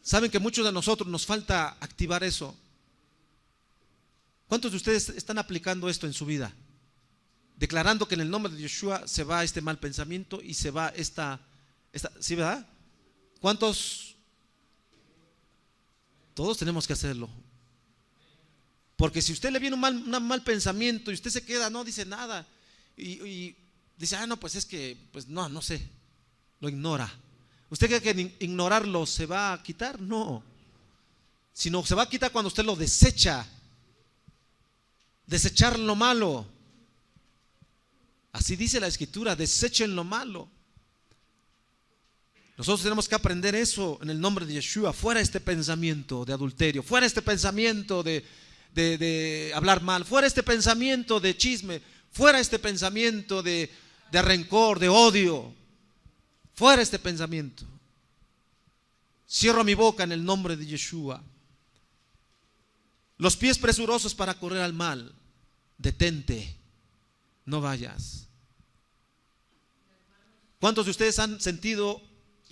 Saben que muchos de nosotros nos falta activar eso. ¿Cuántos de ustedes están aplicando esto en su vida? Declarando que en el nombre de Yeshua se va este mal pensamiento y se va esta ¿sí, verdad? ¿Cuántos? Todos tenemos que hacerlo. Porque si usted le viene un mal pensamiento y usted se queda, no dice nada y dice, no, pues es que, pues no sé, lo ignora. ¿Usted cree que ignorarlo se va a quitar? No, sino se va a quitar cuando usted lo desecha. Desechar lo malo. Así dice la Escritura, desechen lo malo. Nosotros tenemos que aprender eso en el nombre de Yeshua. Fuera este pensamiento de adulterio, fuera este pensamiento de hablar mal, fuera este pensamiento de chisme, fuera este pensamiento de rencor, de odio, fuera este pensamiento. Cierro mi boca en el nombre de Yeshua. Los pies presurosos para correr al mal, detente, no vayas. ¿Cuántos de ustedes han sentido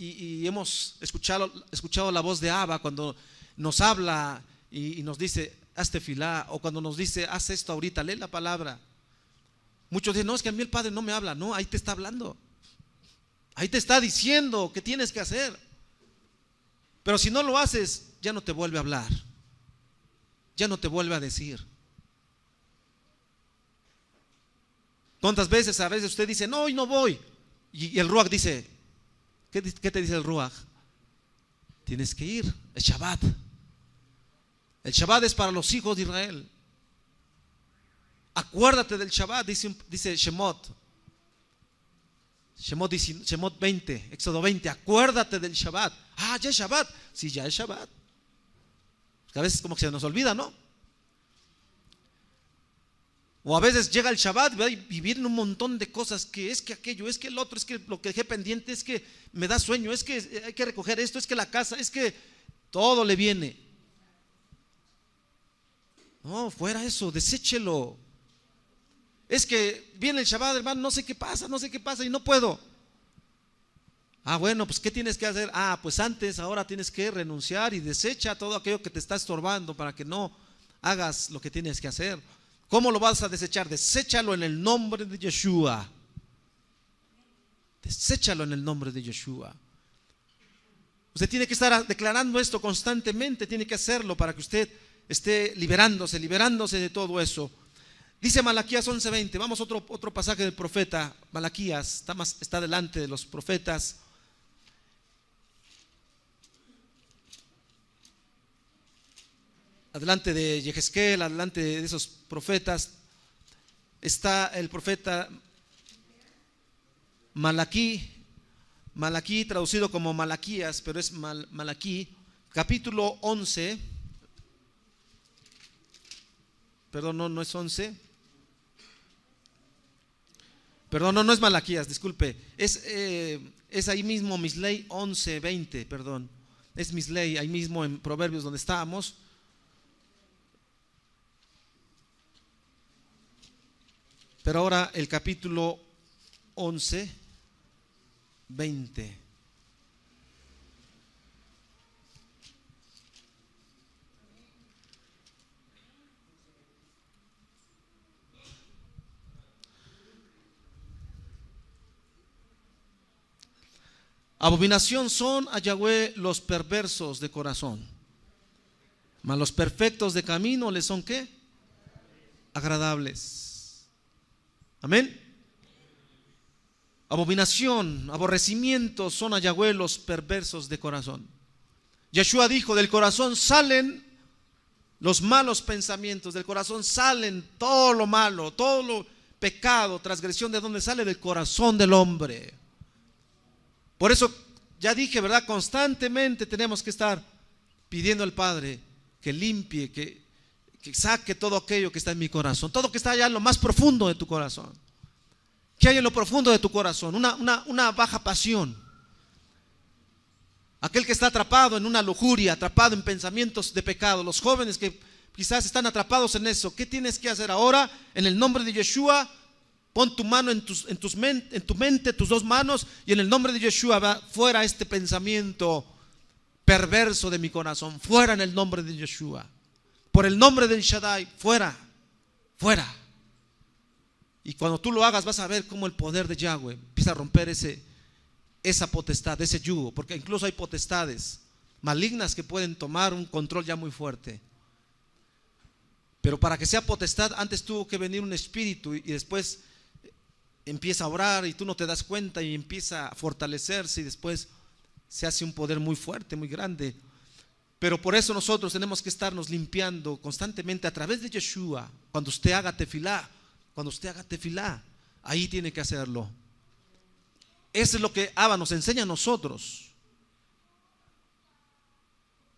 y hemos escuchado la voz de Abba cuando nos habla y nos dice, haz tefilá, o cuando nos dice, haz esto ahorita, lee la palabra. Muchos dicen, no, es que a mí el Padre no me habla. No, ahí te está hablando. Ahí te está diciendo qué tienes que hacer. Pero si no lo haces, ya no te vuelve a hablar. Ya no te vuelve a decir. ¿Cuántas veces a veces usted dice, no, hoy no voy? Y el Ruach dice, ¿qué te dice el Ruach? Tienes que ir, es Shabbat. El Shabbat es para los hijos de Israel. Acuérdate del Shabbat, dice Shemot. Shemot 20, Éxodo 20, acuérdate del Shabbat. Ah, ya es Shabbat. Sí, ya es Shabbat. A veces como que se nos olvida, ¿no? O a veces llega el Shabbat y vienen un montón de cosas, que es que aquello, es que el otro, es que lo que dejé pendiente, es que me da sueño, es que hay que recoger esto, es que la casa, es que todo le viene. No, fuera eso, deséchelo. Es que viene el Shabbat, hermano, no sé qué pasa y no puedo. Ah, bueno, pues ¿qué tienes que hacer? Ah, pues ahora tienes que renunciar y desecha todo aquello que te está estorbando para que no hagas lo que tienes que hacer. ¿Cómo lo vas a desechar? Deséchalo en el nombre de Yeshua. Deséchalo en el nombre de Yeshua. Usted tiene que estar declarando esto constantemente, tiene que hacerlo para que usted esté liberándose de todo eso. Dice Malaquías 11:20, vamos a otro pasaje del profeta. Malaquías está delante de los profetas. Adelante de Yehezkel, adelante de esos profetas, está el profeta Malaquí, traducido como Malaquías, pero es Malaquí, capítulo 11, perdón, no es 11, perdón, no es Malaquías, disculpe, es ahí mismo Mislei 11:20, perdón, es Mislei, ahí mismo en Proverbios donde estábamos. Pero ahora el capítulo 11:20. Abominación son a Yahweh los perversos de corazón, mas los perfectos de camino les son ¿qué? Agradables. Amén. Abominación, aborrecimiento son a Yahweh los perversos de corazón. Yeshua dijo, del corazón salen los malos pensamientos, del corazón salen todo lo malo, todo lo pecado, transgresión. ¿De dónde sale? Del corazón del hombre. Por eso ya dije, ¿verdad? Constantemente tenemos que estar pidiendo al Padre que limpie, que saque todo aquello que está en mi corazón, todo que está allá en lo más profundo de tu corazón. ¿Qué hay en lo profundo de tu corazón? Una baja pasión. Aquel que está atrapado en una lujuria, atrapado en pensamientos de pecado. Los jóvenes que quizás están atrapados en eso. ¿Qué tienes que hacer ahora? En el nombre de Yeshua, pon tu mano en tu mente, tus dos manos, y en el nombre de Yeshua va fuera este pensamiento perverso de mi corazón. Fuera en el nombre de Yeshua. Por el nombre del Shaddai, fuera. Y cuando tú lo hagas vas a ver cómo el poder de Yahweh empieza a romper esa potestad, ese yugo, porque incluso hay potestades malignas que pueden tomar un control ya muy fuerte. Pero para que sea potestad, antes tuvo que venir un espíritu y después empieza a orar y tú no te das cuenta y empieza a fortalecerse y después se hace un poder muy fuerte, muy grande. Pero por eso nosotros tenemos que estarnos limpiando constantemente a través de Yeshua. Cuando usted haga tefilá, ahí tiene que hacerlo. Eso es lo que Abba nos enseña a nosotros.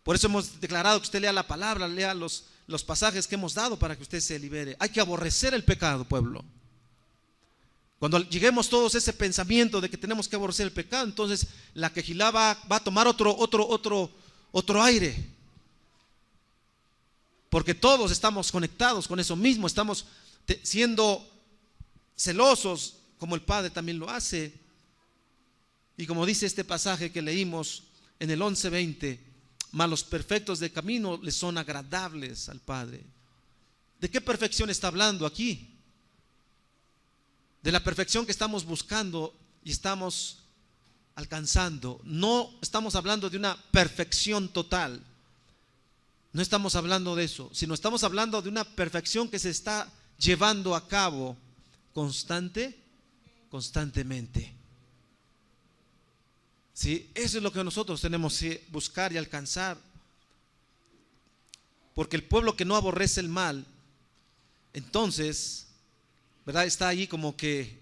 Por eso hemos declarado que usted lea la palabra, lea los pasajes que hemos dado para que usted se libere. Hay que aborrecer el pecado, pueblo. Cuando lleguemos todos a ese pensamiento de que tenemos que aborrecer el pecado, entonces la quejilá va a tomar otro aire, porque todos estamos conectados con eso mismo, estamos siendo celosos como el Padre también lo hace. Y como dice este pasaje que leímos en el 11:20, mas los perfectos de camino les son agradables al Padre. ¿De qué perfección está hablando aquí? De la perfección que estamos buscando y estamos alcanzando. No estamos hablando de una perfección total. No estamos hablando de eso, sino estamos hablando de una perfección que se está llevando a cabo constantemente. ¿Sí? Eso es lo que nosotros tenemos que buscar y alcanzar. Porque el pueblo que no aborrece el mal, entonces, ¿verdad? Está ahí como que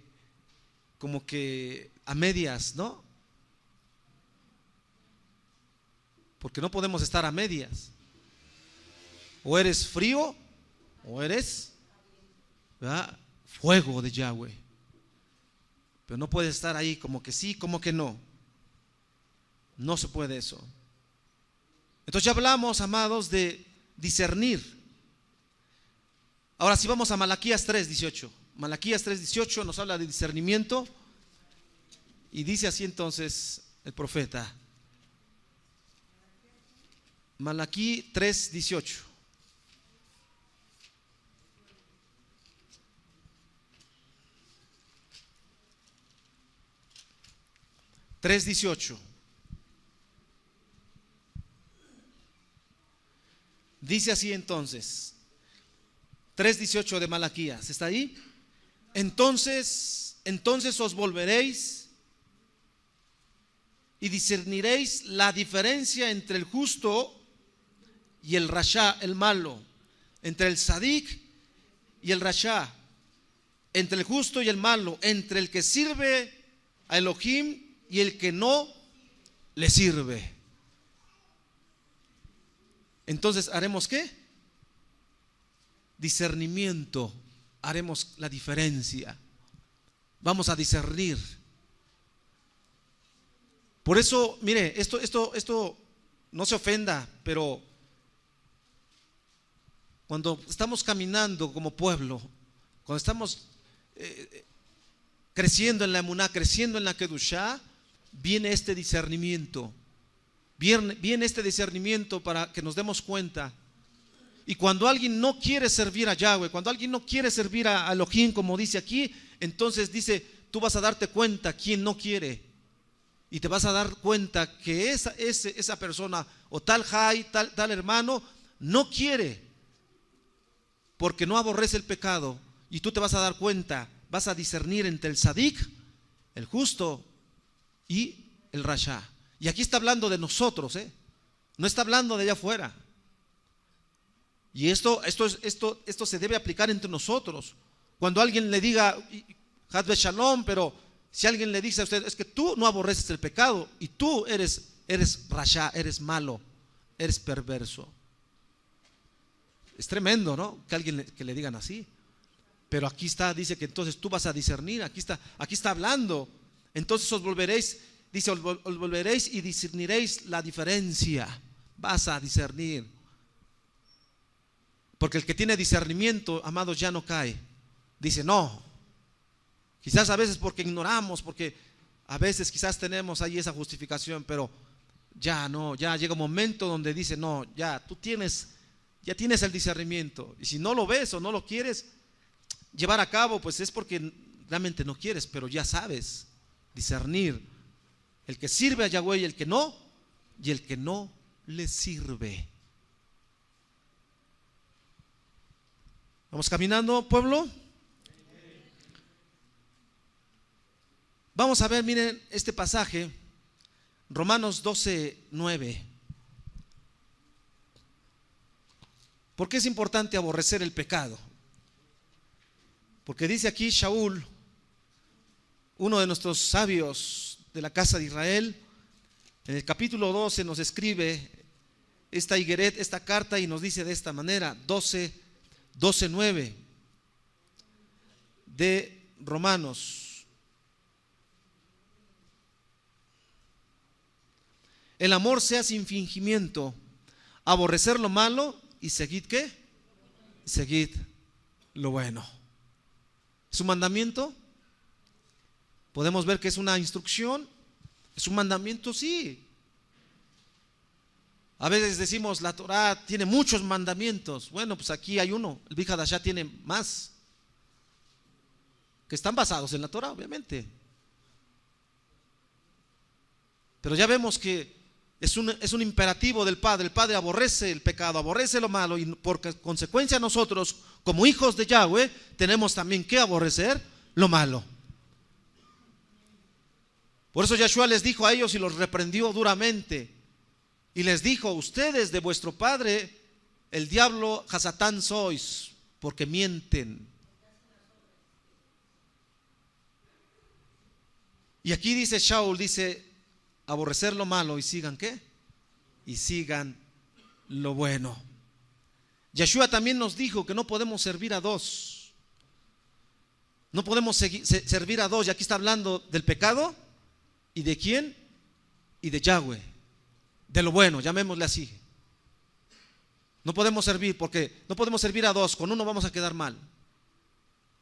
a medias, ¿no? Porque no podemos estar a medias. O eres frío o eres, ¿verdad?, fuego de Yahweh. Pero no puedes estar ahí como que sí, como que no. No se puede eso. Entonces ya hablamos, amados, de discernir. Ahora sí vamos a Malaquías 3:18. Malaquías 3:18 nos habla de discernimiento. Y dice así entonces el profeta. Malaquí 3:18. Dice así entonces, 3:18 de Malaquías, ¿está ahí? Entonces os volveréis y discerniréis la diferencia entre el justo y el rasha, el malo, entre el sadik y el rasha, entre el justo y el malo, entre el que sirve a Elohim y el que no le sirve. Entonces, ¿haremos qué? Discernimiento. Haremos la diferencia. Vamos a discernir. Por eso, mire, esto no se ofenda, pero cuando estamos caminando como pueblo, cuando estamos creciendo en la emuná, creciendo en la kedushá, viene este discernimiento. Viene este discernimiento para que nos demos cuenta. Y cuando alguien no quiere servir a Yahweh, cuando alguien no quiere servir a Elohim, como dice aquí, entonces dice, tú vas a darte cuenta quién no quiere. Y te vas a dar cuenta que esa persona o tal jai, tal hermano no quiere, porque no aborrece el pecado. Y tú te vas a dar cuenta, vas a discernir entre el sadik, el justo, y el rasha. Y aquí está hablando de nosotros, no está hablando de allá afuera. Y esto se debe aplicar entre nosotros. Cuando alguien le diga Hadve Shalom, pero si alguien le dice a usted, es que tú no aborreces el pecado y tú eres rasha, eres malo, eres perverso. Es tremendo, ¿no? Que alguien que le digan así. Pero aquí está, dice que entonces tú vas a discernir. Aquí está hablando. Entonces os volveréis. Dice, os volveréis y discerniréis la diferencia. Vas a discernir. Porque el que tiene discernimiento, amados, ya no cae. Dice, no. Quizás a veces porque ignoramos, porque a veces quizás tenemos ahí esa justificación, pero ya no, ya llega un momento donde dice, no, ya ya tienes el discernimiento. Y si no lo ves o no lo quieres llevar a cabo, pues es porque realmente no quieres, pero ya sabes discernir. El que sirve a Yahweh y el que no le sirve. ¿Vamos caminando, pueblo? Vamos a ver, miren este pasaje, Romanos 12:9. ¿Por qué es importante aborrecer el pecado? Porque dice aquí Shaul, uno de nuestros sabios de la casa de Israel, en el capítulo 12 nos escribe esta higueret, esta carta, y nos dice de esta manera, 12:9 de Romanos. El amor sea sin fingimiento, aborrecer lo malo y seguid ¿qué? Seguid lo bueno. ¿Es un mandamiento? Podemos ver que es una instrucción, es un mandamiento, sí. A veces decimos la Torá tiene muchos mandamientos. Bueno, pues aquí hay uno. El Brit Hadashah tiene más, que están basados en la Torá, obviamente. Pero ya vemos que es un imperativo del Padre. El Padre aborrece el pecado, aborrece lo malo, y por consecuencia nosotros, como hijos de Yahweh, tenemos también que aborrecer lo malo. Por eso Yahshua les dijo a ellos y los reprendió duramente. Y les dijo: ustedes de vuestro padre, el diablo, Hasatán sois, porque mienten. Y aquí dice Shaul, dice: aborrecer lo malo y sigan ¿qué? Y sigan lo bueno. Yahshua también nos dijo que no podemos servir a dos. No podemos servir a dos. Y aquí está hablando del pecado. ¿Y de quién? Y de Yahweh. De lo bueno, llamémosle así. No podemos servir, porque no podemos servir a dos. Con uno vamos a quedar mal.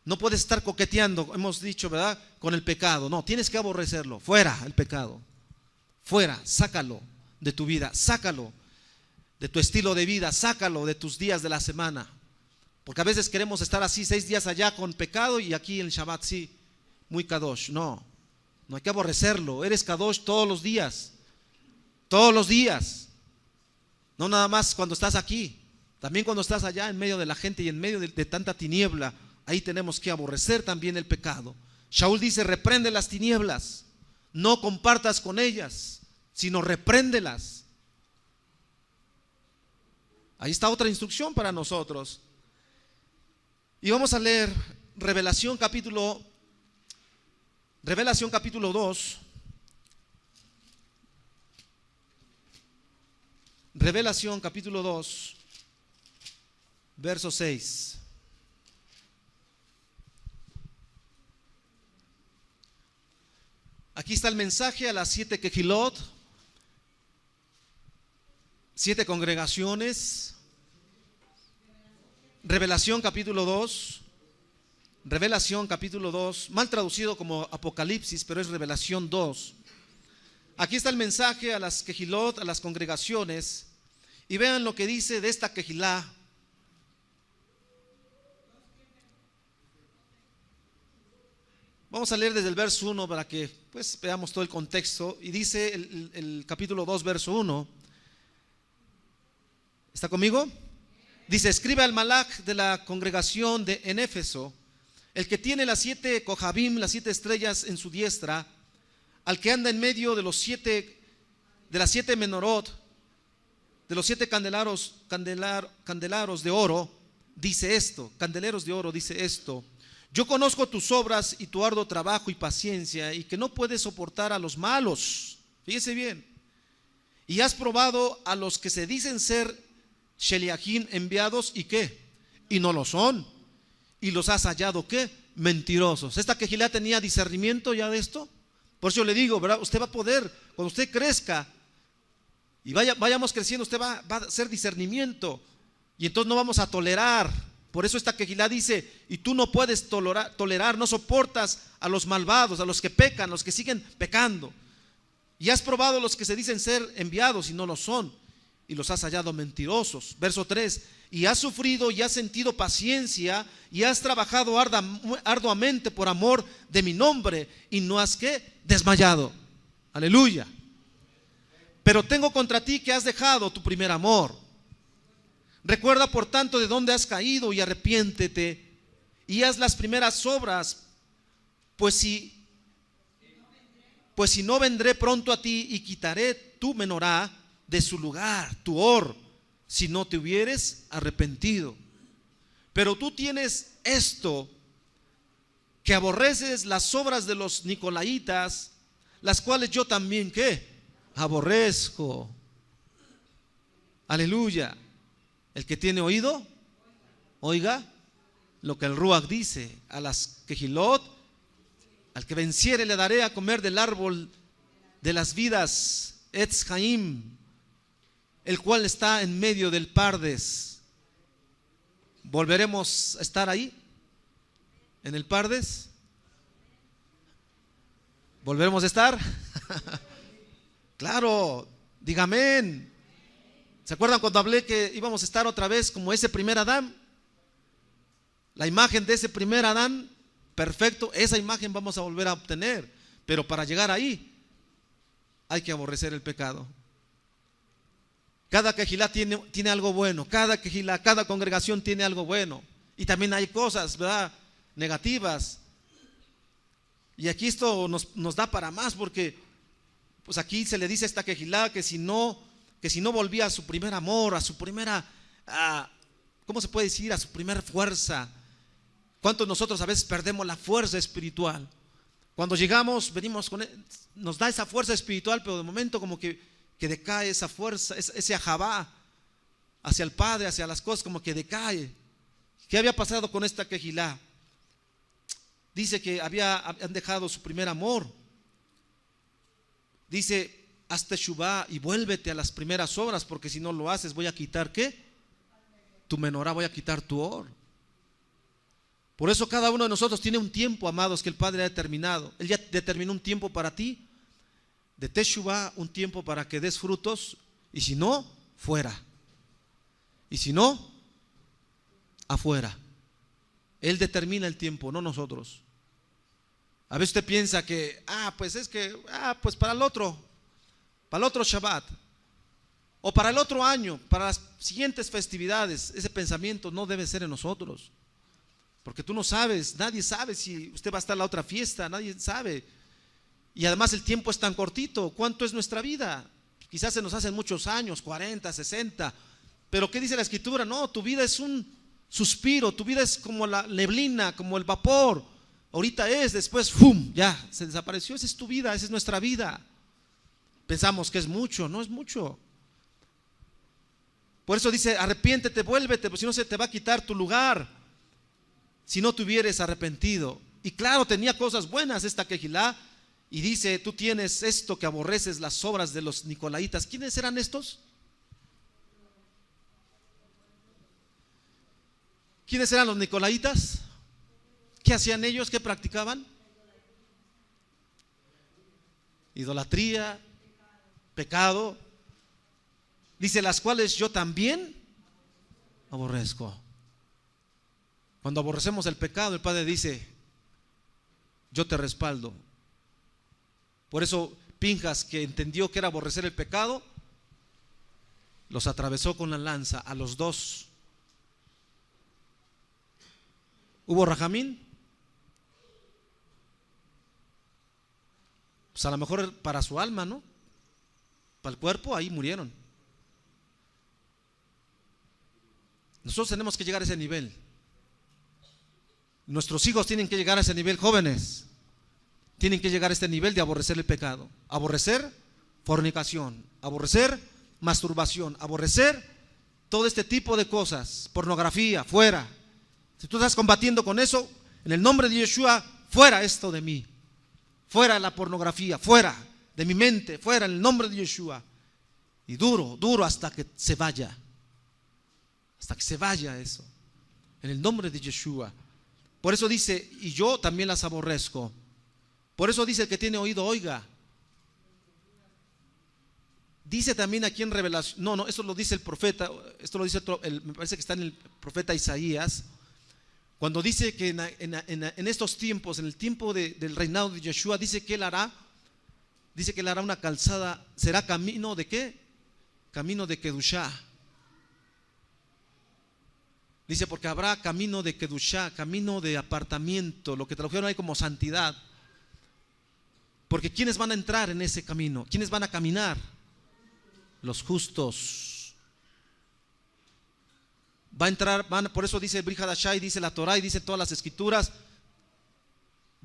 No puedes estar coqueteando, hemos dicho, ¿verdad?, con el pecado. No, tienes que aborrecerlo. Fuera el pecado. Fuera, sácalo de tu vida, sácalo de tu estilo de vida, sácalo de tus días de la semana. Porque a veces queremos estar así 6 días allá con pecado y aquí en Shabbat sí, muy kadosh. No hay que aborrecerlo. Eres kadosh todos los días. Todos los días. No nada más cuando estás aquí. También cuando estás allá en medio de la gente y en medio de tanta tiniebla. Ahí tenemos que aborrecer también el pecado. Shaul dice: reprende las tinieblas. No compartas con ellas, sino repréndelas. Ahí está otra instrucción para nosotros. Y vamos a leer Revelación capítulo 2. Revelación capítulo 2, verso 6. Aquí está el mensaje a las 7 Kehilot, 7 congregaciones. Revelación capítulo 2. Revelación capítulo 2, mal traducido como Apocalipsis, pero es Revelación 2. Aquí está el mensaje a las Kehilot, a las congregaciones. Y vean lo que dice de esta Kehilá. Vamos a leer desde el verso 1 para que pues veamos todo el contexto. Y dice el capítulo 2, verso 1. ¿Está conmigo? Dice: escribe al Malach de la congregación en Éfeso, el que tiene las 7 Kojabim, las 7 estrellas en su diestra, al que anda en medio de las 7 menorot, de los 7 candeleros de oro, dice esto: candeleros de oro, dice esto: yo conozco tus obras y tu arduo trabajo y paciencia, y que no puedes soportar a los malos. Fíjese bien. Y has probado a los que se dicen ser Sheliachim, enviados, ¿y qué? Y no lo son. Y los has hallado ¿qué? Mentirosos. Esta Kehilá tenía discernimiento ya de esto. Por eso le digo, ¿verdad? Usted va a poder, cuando usted crezca y vayamos creciendo, usted va a hacer discernimiento. Y entonces no vamos a tolerar. Por eso esta Kehilá dice: y tú no puedes tolerar, no soportas a los malvados, a los que pecan, a los que siguen pecando. Y has probado a los que se dicen ser enviados y no lo son, y los has hallado mentirosos. Verso 3: y has sufrido y has sentido paciencia y has trabajado arduamente por amor de mi nombre, y no has ¿qué? Desmayado. Aleluya. Pero tengo contra ti que has dejado tu primer amor. Recuerda por tanto de dónde has caído y arrepiéntete y haz las primeras obras, pues si no vendré pronto a ti y quitaré tu menorá de su lugar, tu or, si no te hubieres arrepentido. Pero tú tienes esto, que aborreces las obras de los nicolaitas, las cuales yo también ¿qué? Aborrezco. Aleluya. El que tiene oído, oiga lo que el Ruach dice a las Kehilot: al que venciere le daré a comer del árbol de las vidas, Etz Haim, el cual está en medio del Pardes. ¿Volveremos a estar ahí? ¿En el Pardes? ¿Volveremos a estar? Claro, diga amén. ¿Se acuerdan cuando hablé que íbamos a estar otra vez como ese primer Adán? La imagen de ese primer Adán, perfecto, esa imagen vamos a volver a obtener. Pero para llegar ahí hay que aborrecer el pecado. Cada quejilá tiene algo bueno, cada quejilá, cada congregación tiene algo bueno. Y también hay cosas, ¿verdad?, negativas. Y aquí esto nos da para más, porque pues aquí se le dice a esta quejilá que si no volvía a su primer amor, a su primera, ¿cómo se puede decir?, a su primera fuerza. ¿Cuántos de nosotros a veces perdemos la fuerza espiritual? Cuando llegamos, venimos nos da esa fuerza espiritual, pero de momento como que decae esa fuerza, ese ajabá hacia el Padre, hacia las cosas, como que decae. ¿Qué había pasado con esta quejilá? Dice que habían dejado su primer amor. Dice, haz teshuvá y vuélvete a las primeras obras, porque si no lo haces voy a quitar, ¿qué? Tu menorá, voy a quitar tu or. Por eso cada uno de nosotros tiene un tiempo, amados, que el Padre ha determinado. Él ya determinó un tiempo para ti, de teshuvá, un tiempo para que des frutos, y si no, fuera. Y si no, afuera. Él determina el tiempo, no nosotros. A veces usted piensa que, pues para el otro Shabbat, o para el otro año, para las siguientes festividades. Ese pensamiento no debe ser en nosotros. Porque tú no sabes, nadie sabe si usted va a estar en la otra fiesta, nadie sabe. Y además el tiempo es tan cortito. ¿Cuánto es nuestra vida? Quizás se nos hacen muchos años, 40, 60. Pero ¿qué dice la Escritura? No, tu vida es un suspiro, tu vida es como la neblina, como el vapor. Ahorita es, después, ¡fum!, ya, se desapareció. Esa es tu vida, esa es nuestra vida. Pensamos que es mucho, no es mucho. Por eso dice, arrepiéntete, vuélvete, porque si no se te va a quitar tu lugar, si no te hubieres arrepentido. Y claro, tenía cosas buenas esta quejilá, y dice, tú tienes esto que aborreces, las obras de los nicolaitas. ¿Quiénes eran estos? ¿Quiénes eran los nicolaitas? ¿Qué hacían ellos? ¿Qué practicaban? Idolatría, pecado. Dice, las cuales yo también aborrezco. Cuando aborrecemos el pecado, el Padre dice, yo te respaldo. Por eso Pinjas, que entendió que era aborrecer el pecado, los atravesó con la lanza a los dos. ¿Hubo rajamín? Pues a lo mejor para su alma, ¿no? Para el cuerpo, ahí murieron. Nosotros tenemos que llegar a ese nivel. Nuestros hijos tienen que llegar a ese nivel, jóvenes. Tienen que llegar a este nivel de aborrecer el pecado. Aborrecer fornicación, aborrecer masturbación, aborrecer todo este tipo de cosas, pornografía, fuera. Si tú estás combatiendo con eso, en el nombre de Yeshua, fuera esto de mí. Fuera la pornografía, fuera de mi mente, fuera en el nombre de Yeshua. Y duro, duro hasta que se vaya. Hasta que se vaya eso. En el nombre de Yeshua. Por eso dice, y yo también las aborrezco. Por eso dice el que tiene oído, oiga. Dice también aquí en Revelación, no, esto lo dice el profeta, esto lo dice me parece que está en el profeta Isaías, cuando dice que en estos tiempos, en el tiempo del reinado de Yeshua, dice que él hará una calzada, será camino de ¿qué? Camino de Kedushá. Dice, porque habrá camino de Kedushá, camino de apartamiento, lo que tradujeron ahí como santidad. Porque ¿quiénes van a entrar en ese camino? ¿Quiénes van a caminar? Los justos. Va a entrar, por eso dice el Brit Hadashah, dice la Torah y dice todas las escrituras,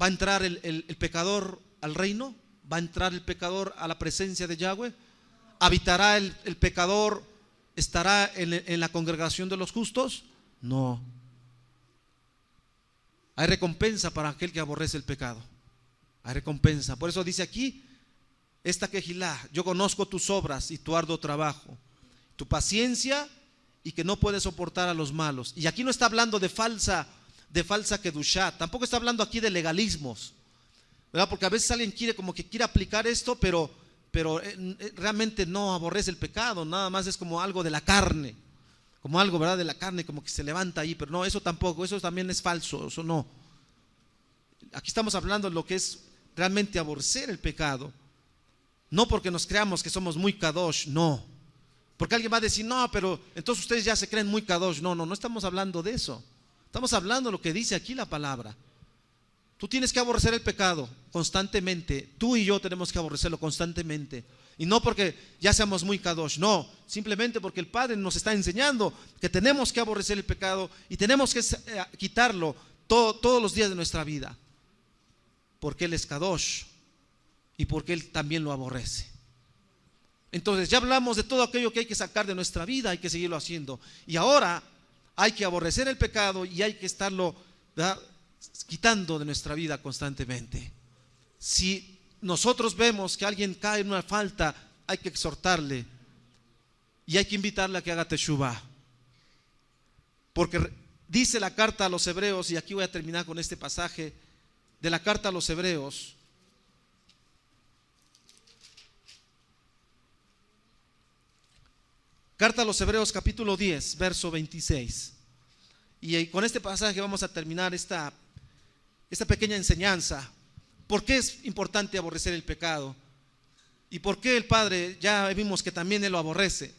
va a entrar el pecador al reino, va a entrar el pecador a la presencia de Yahweh, habitará el pecador, estará en la congregación de los justos. No. Hay recompensa para aquel que aborrece el pecado. Hay recompensa. Por eso dice aquí, esta quejilá, yo conozco tus obras y tu arduo trabajo, tu paciencia y que no puedes soportar a los malos. Y aquí no está hablando de falsa kedushá, tampoco está hablando aquí de legalismos, ¿verdad? Porque a veces alguien quiere aplicar esto, pero pero realmente no aborrece el pecado, nada más es como algo de la carne, como algo, ¿verdad?, de la carne, como que se levanta ahí, pero no, eso tampoco, eso también es falso, eso no. Aquí estamos hablando de lo que es realmente aborrecer el pecado, no porque nos creamos que somos muy kadosh, no, porque alguien va a decir, no, pero entonces ustedes ya se creen muy kadosh, no estamos hablando de eso, estamos hablando de lo que dice aquí la palabra. Tú tienes que aborrecer el pecado constantemente. Tú y yo tenemos que aborrecerlo constantemente. Y no porque ya seamos muy kadosh, no. Simplemente porque el Padre nos está enseñando que tenemos que aborrecer el pecado y tenemos que quitarlo todos los días de nuestra vida. Porque Él es kadosh y porque Él también lo aborrece. Entonces ya hablamos de todo aquello que hay que sacar de nuestra vida, hay que seguirlo haciendo. Y ahora hay que aborrecer el pecado y hay que estarlo, ¿verdad?, quitando de nuestra vida constantemente. Si nosotros vemos que alguien cae en una falta, hay que exhortarle y hay que invitarle a que haga teshuvah, porque dice la carta a los hebreos, y aquí voy a terminar con este pasaje de la carta a los hebreos, carta a los hebreos capítulo 10 verso 26, y con este pasaje vamos a terminar esta pequeña enseñanza. ¿Por qué es importante aborrecer el pecado? ¿Y por qué el Padre ya vimos que también Él lo aborrece?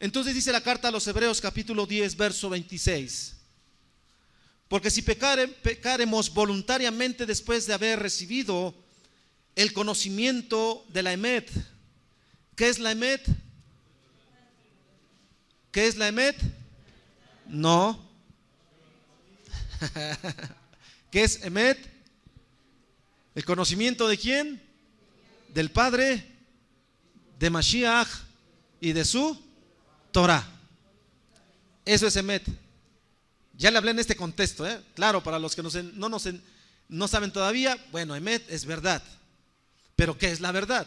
Entonces dice la carta a los Hebreos capítulo 10 verso 26: porque si pecaremos voluntariamente después de haber recibido el conocimiento de la emet. ¿Qué es la emet? ¿Qué es la emet? No. ¿Qué es emet? ¿El conocimiento de quién? Del Padre, de Mashiach y de su Torah. Eso es emet. Ya le hablé en este contexto, claro, para los que no saben todavía. Bueno, emet es verdad. Pero ¿qué es la verdad?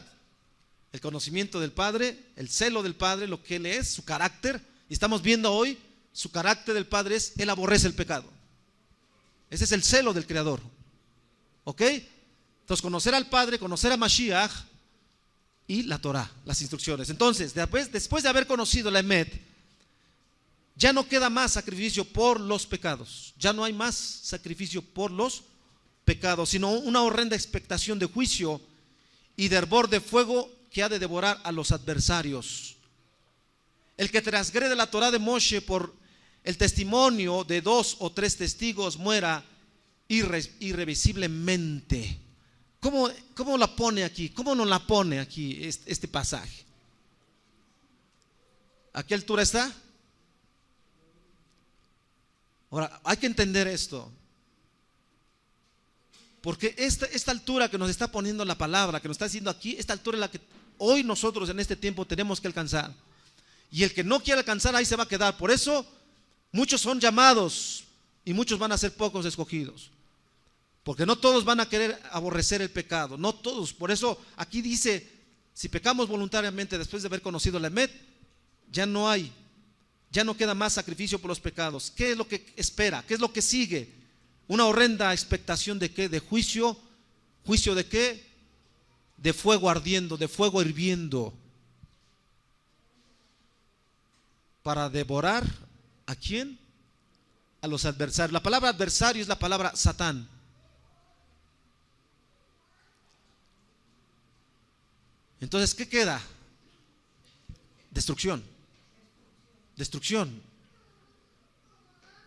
El conocimiento del Padre, el celo del Padre, lo que Él es, su carácter. Y estamos viendo hoy, su carácter del Padre es: Él aborrece el pecado. Ese es el celo del Creador. ¿Ok? Entonces, conocer al Padre, conocer a Mashiach y la Torah, las instrucciones. Entonces, después de haber conocido la emet, ya no queda más sacrificio por los pecados. Ya no hay más sacrificio por los pecados, sino una horrenda expectación de juicio y de hervor de fuego que ha de devorar a los adversarios. El que transgrede la Torah de Moshe por el testimonio de 2 o 3 testigos muera irrevisiblemente. ¿Cómo la pone aquí? ¿Cómo nos la pone aquí este pasaje? ¿A qué altura está? Ahora, hay que entender esto, porque esta altura que nos está poniendo la palabra, que nos está diciendo aquí, esta altura es la que hoy nosotros en este tiempo tenemos que alcanzar. Y el que no quiere alcanzar, ahí se va a quedar. Por eso muchos son llamados y muchos van a ser pocos escogidos, porque no todos van a querer aborrecer el pecado, no todos. Por eso aquí dice: si pecamos voluntariamente después de haber conocido la emet, ya no queda más sacrificio por los pecados. ¿Qué es lo que espera? ¿Qué es lo que sigue? Una horrenda expectación de ¿qué? De juicio. ¿Juicio de qué? De fuego ardiendo, de fuego hirviendo, para devorar ¿a quién? A los adversarios. La palabra adversario es la palabra Satán. Entonces, ¿qué queda? Destrucción. Destrucción.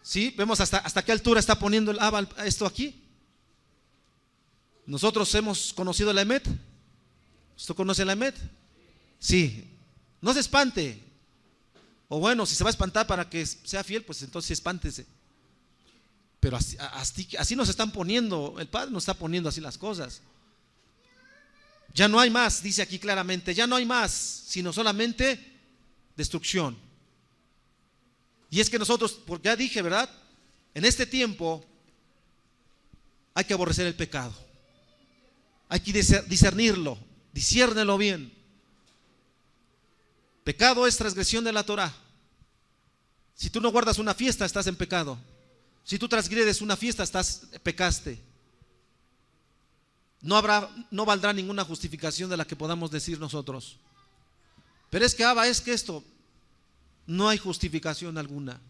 ¿Sí? ¿Vemos hasta qué altura está poniendo el Abba esto aquí? Nosotros hemos conocido la emet. ¿Usted conoce la emet? Sí. No se espante. O bueno, si se va a espantar para que sea fiel, pues entonces espántese. Pero así nos están poniendo, el Padre nos está poniendo así las cosas. Ya no hay más, dice aquí claramente, ya no hay más, sino solamente destrucción. Y es que nosotros, porque ya dije, ¿verdad? En este tiempo hay que aborrecer el pecado. Hay que discernirlo, disciérnelo bien. Pecado es transgresión de la Torah. Si tú no guardas una fiesta, estás en pecado. Si tú transgredes una fiesta, pecaste. no valdrá ninguna justificación de la que podamos decir nosotros. Pero es que Abba, es que esto, no hay justificación alguna.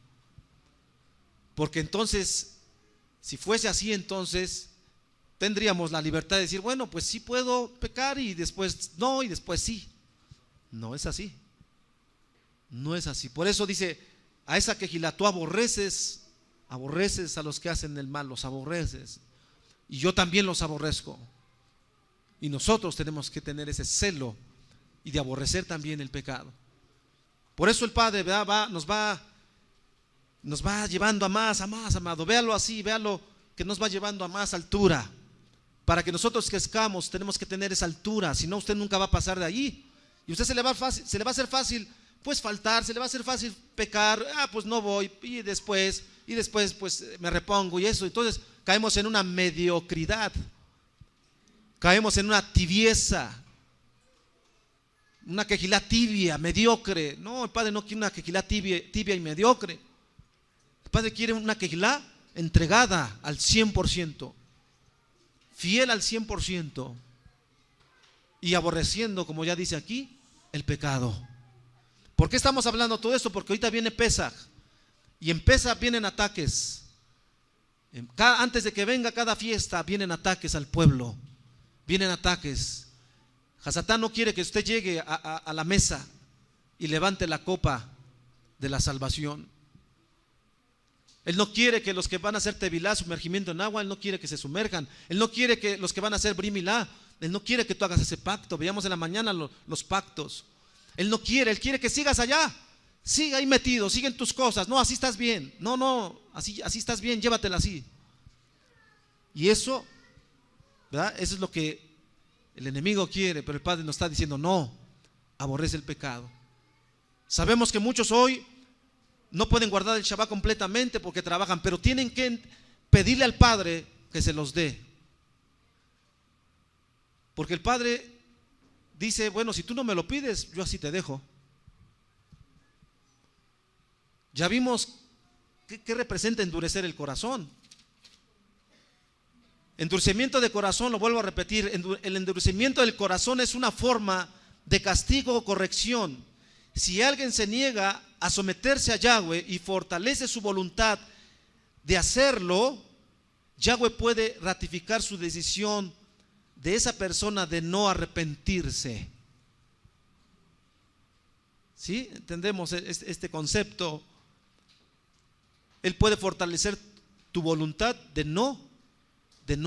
Porque entonces, si fuese así, entonces tendríamos la libertad de decir, bueno, pues sí puedo pecar y después no, y después sí. No es así. No es así. Por eso dice, a esa quejilá, tú aborreces a los que hacen el mal, los aborreces. Y yo también los aborrezco. Y nosotros tenemos que tener ese celo y de aborrecer también el pecado. Por eso el Padre, ¿verdad? nos va llevando a más, amado. Véalo así, véalo que nos va llevando a más altura. Para que nosotros crezcamos tenemos que tener esa altura, si no usted nunca va a pasar de allí. Y a usted se le va a hacer fácil pues faltar, se le va a hacer fácil pecar, pues no voy, y después pues me repongo y eso. Entonces caemos en una mediocridad, caemos en una tibieza, una quejilá tibia, mediocre. No, el Padre no quiere una quejilá tibia y mediocre. El Padre quiere una quejilá entregada al 100%, fiel al 100%, y aborreciendo, como ya dice aquí, el pecado. ¿Por qué estamos hablando todo esto? Porque ahorita viene Pesaj, y en Pesaj vienen ataques. Antes de que venga cada fiesta, vienen ataques al pueblo, vienen ataques. Hasatán no quiere que usted llegue a la mesa y levante la copa de la salvación. Él no quiere que los que van a hacer tevilá, sumergimiento en agua, él no quiere que se sumerjan. Él no quiere que los que van a hacer brimilá, él no quiere que tú hagas ese pacto. Veíamos en la mañana los pactos. Él no quiere, él quiere que sigas allá. Siga ahí metido, sigue en tus cosas. No, así estás bien. No, así estás bien, llévatela así. Y eso, ¿verdad? Eso es lo que el enemigo quiere, pero el Padre nos está diciendo, no, aborrece el pecado. Sabemos que muchos hoy no pueden guardar el Shabbat completamente porque trabajan, pero tienen que pedirle al Padre que se los dé. Porque el Padre dice, bueno, si tú no me lo pides, yo así te dejo. Ya vimos qué representa endurecer el corazón. Endurecimiento de corazón, lo vuelvo a repetir, el endurecimiento del corazón es una forma de castigo o corrección. Si alguien se niega a someterse a Yahweh y fortalece su voluntad de hacerlo, Yahweh puede ratificar su decisión de esa persona de no arrepentirse. ¿Sí? ¿Entendemos este concepto? Él puede fortalecer tu voluntad de no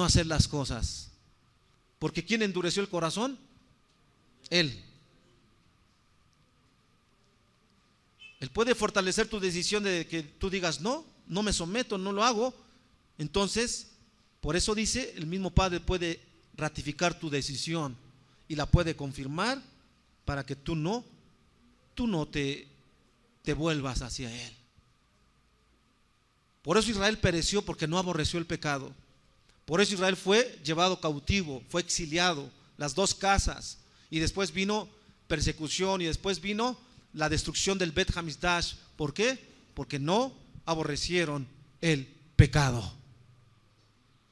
hacer las cosas. Porque ¿quién endureció el corazón? Él. Él puede fortalecer tu decisión de que tú digas, no me someto, no lo hago. Entonces, por eso dice, el mismo Padre puede ratificar tu decisión y la puede confirmar para que tú no te vuelvas hacia Él. Por eso Israel pereció, porque no aborreció el pecado. Por eso Israel fue llevado cautivo, fue exiliado, las dos casas, y después vino persecución, y después vino la destrucción del Bet Hamizdash. ¿Por qué? Porque no aborrecieron el pecado.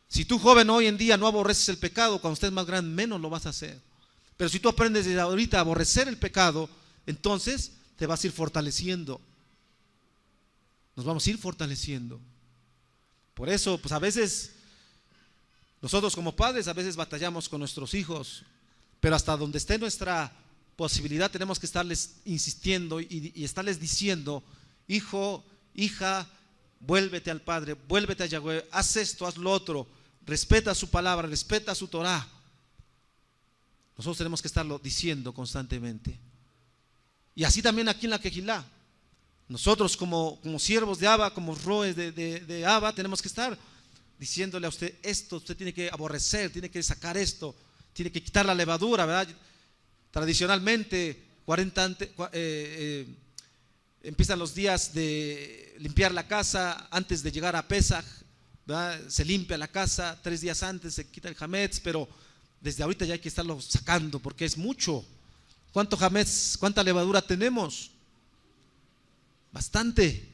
Si tú, joven, hoy en día no aborreces el pecado, cuando estés más grande menos lo vas a hacer. Pero si tú aprendes desde ahorita a aborrecer el pecado, entonces te vas a ir fortaleciendo. Nos vamos a ir fortaleciendo. Por eso, pues a veces nosotros como padres a veces batallamos con nuestros hijos, pero hasta donde esté nuestra posibilidad tenemos que estarles insistiendo y estarles diciendo, hijo, hija, vuélvete al Padre, vuélvete a Yahweh, haz esto, haz lo otro, respeta su palabra, respeta su Torah. Nosotros tenemos que estarlo diciendo constantemente. Y así también aquí en la Quejilá, nosotros como siervos de Abba, como roes de Abba, tenemos que estar diciéndole a usted esto, usted tiene que aborrecer, tiene que sacar esto, tiene que quitar la levadura, ¿verdad? Tradicionalmente, empiezan los días de limpiar la casa antes de llegar a Pesaj, ¿verdad? Se limpia la casa 3 días antes, se quita el hametz, pero desde ahorita ya hay que estarlo sacando porque es mucho. ¿Cuánto hametz, cuánta levadura tenemos? Bastante.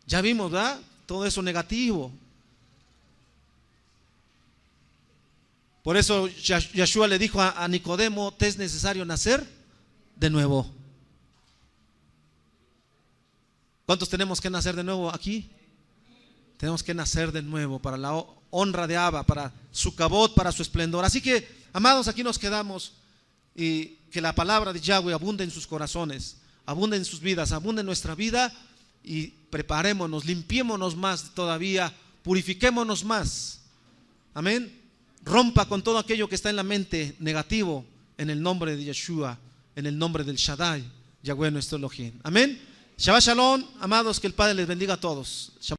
Ya vimos, ¿verdad? Todo eso negativo. Por eso Yeshua le dijo a Nicodemo: te es necesario nacer de nuevo. ¿Cuántos tenemos que nacer de nuevo aquí? Tenemos que nacer de nuevo para la honra de Abba, para su cabot, para su esplendor. Así que, amados, aquí nos quedamos, y que la palabra de Yahweh abunde en sus corazones, abunde en sus vidas, abunde en nuestra vida, y preparémonos, limpiémonos más todavía, purifiquémonos más. Amén. Rompa con todo aquello que está en la mente negativo, en el nombre de Yeshua, en el nombre del Shaddai, Yahweh nuestro Elohim. Amén. Shabbat Shalom, amados, que el Padre les bendiga a todos.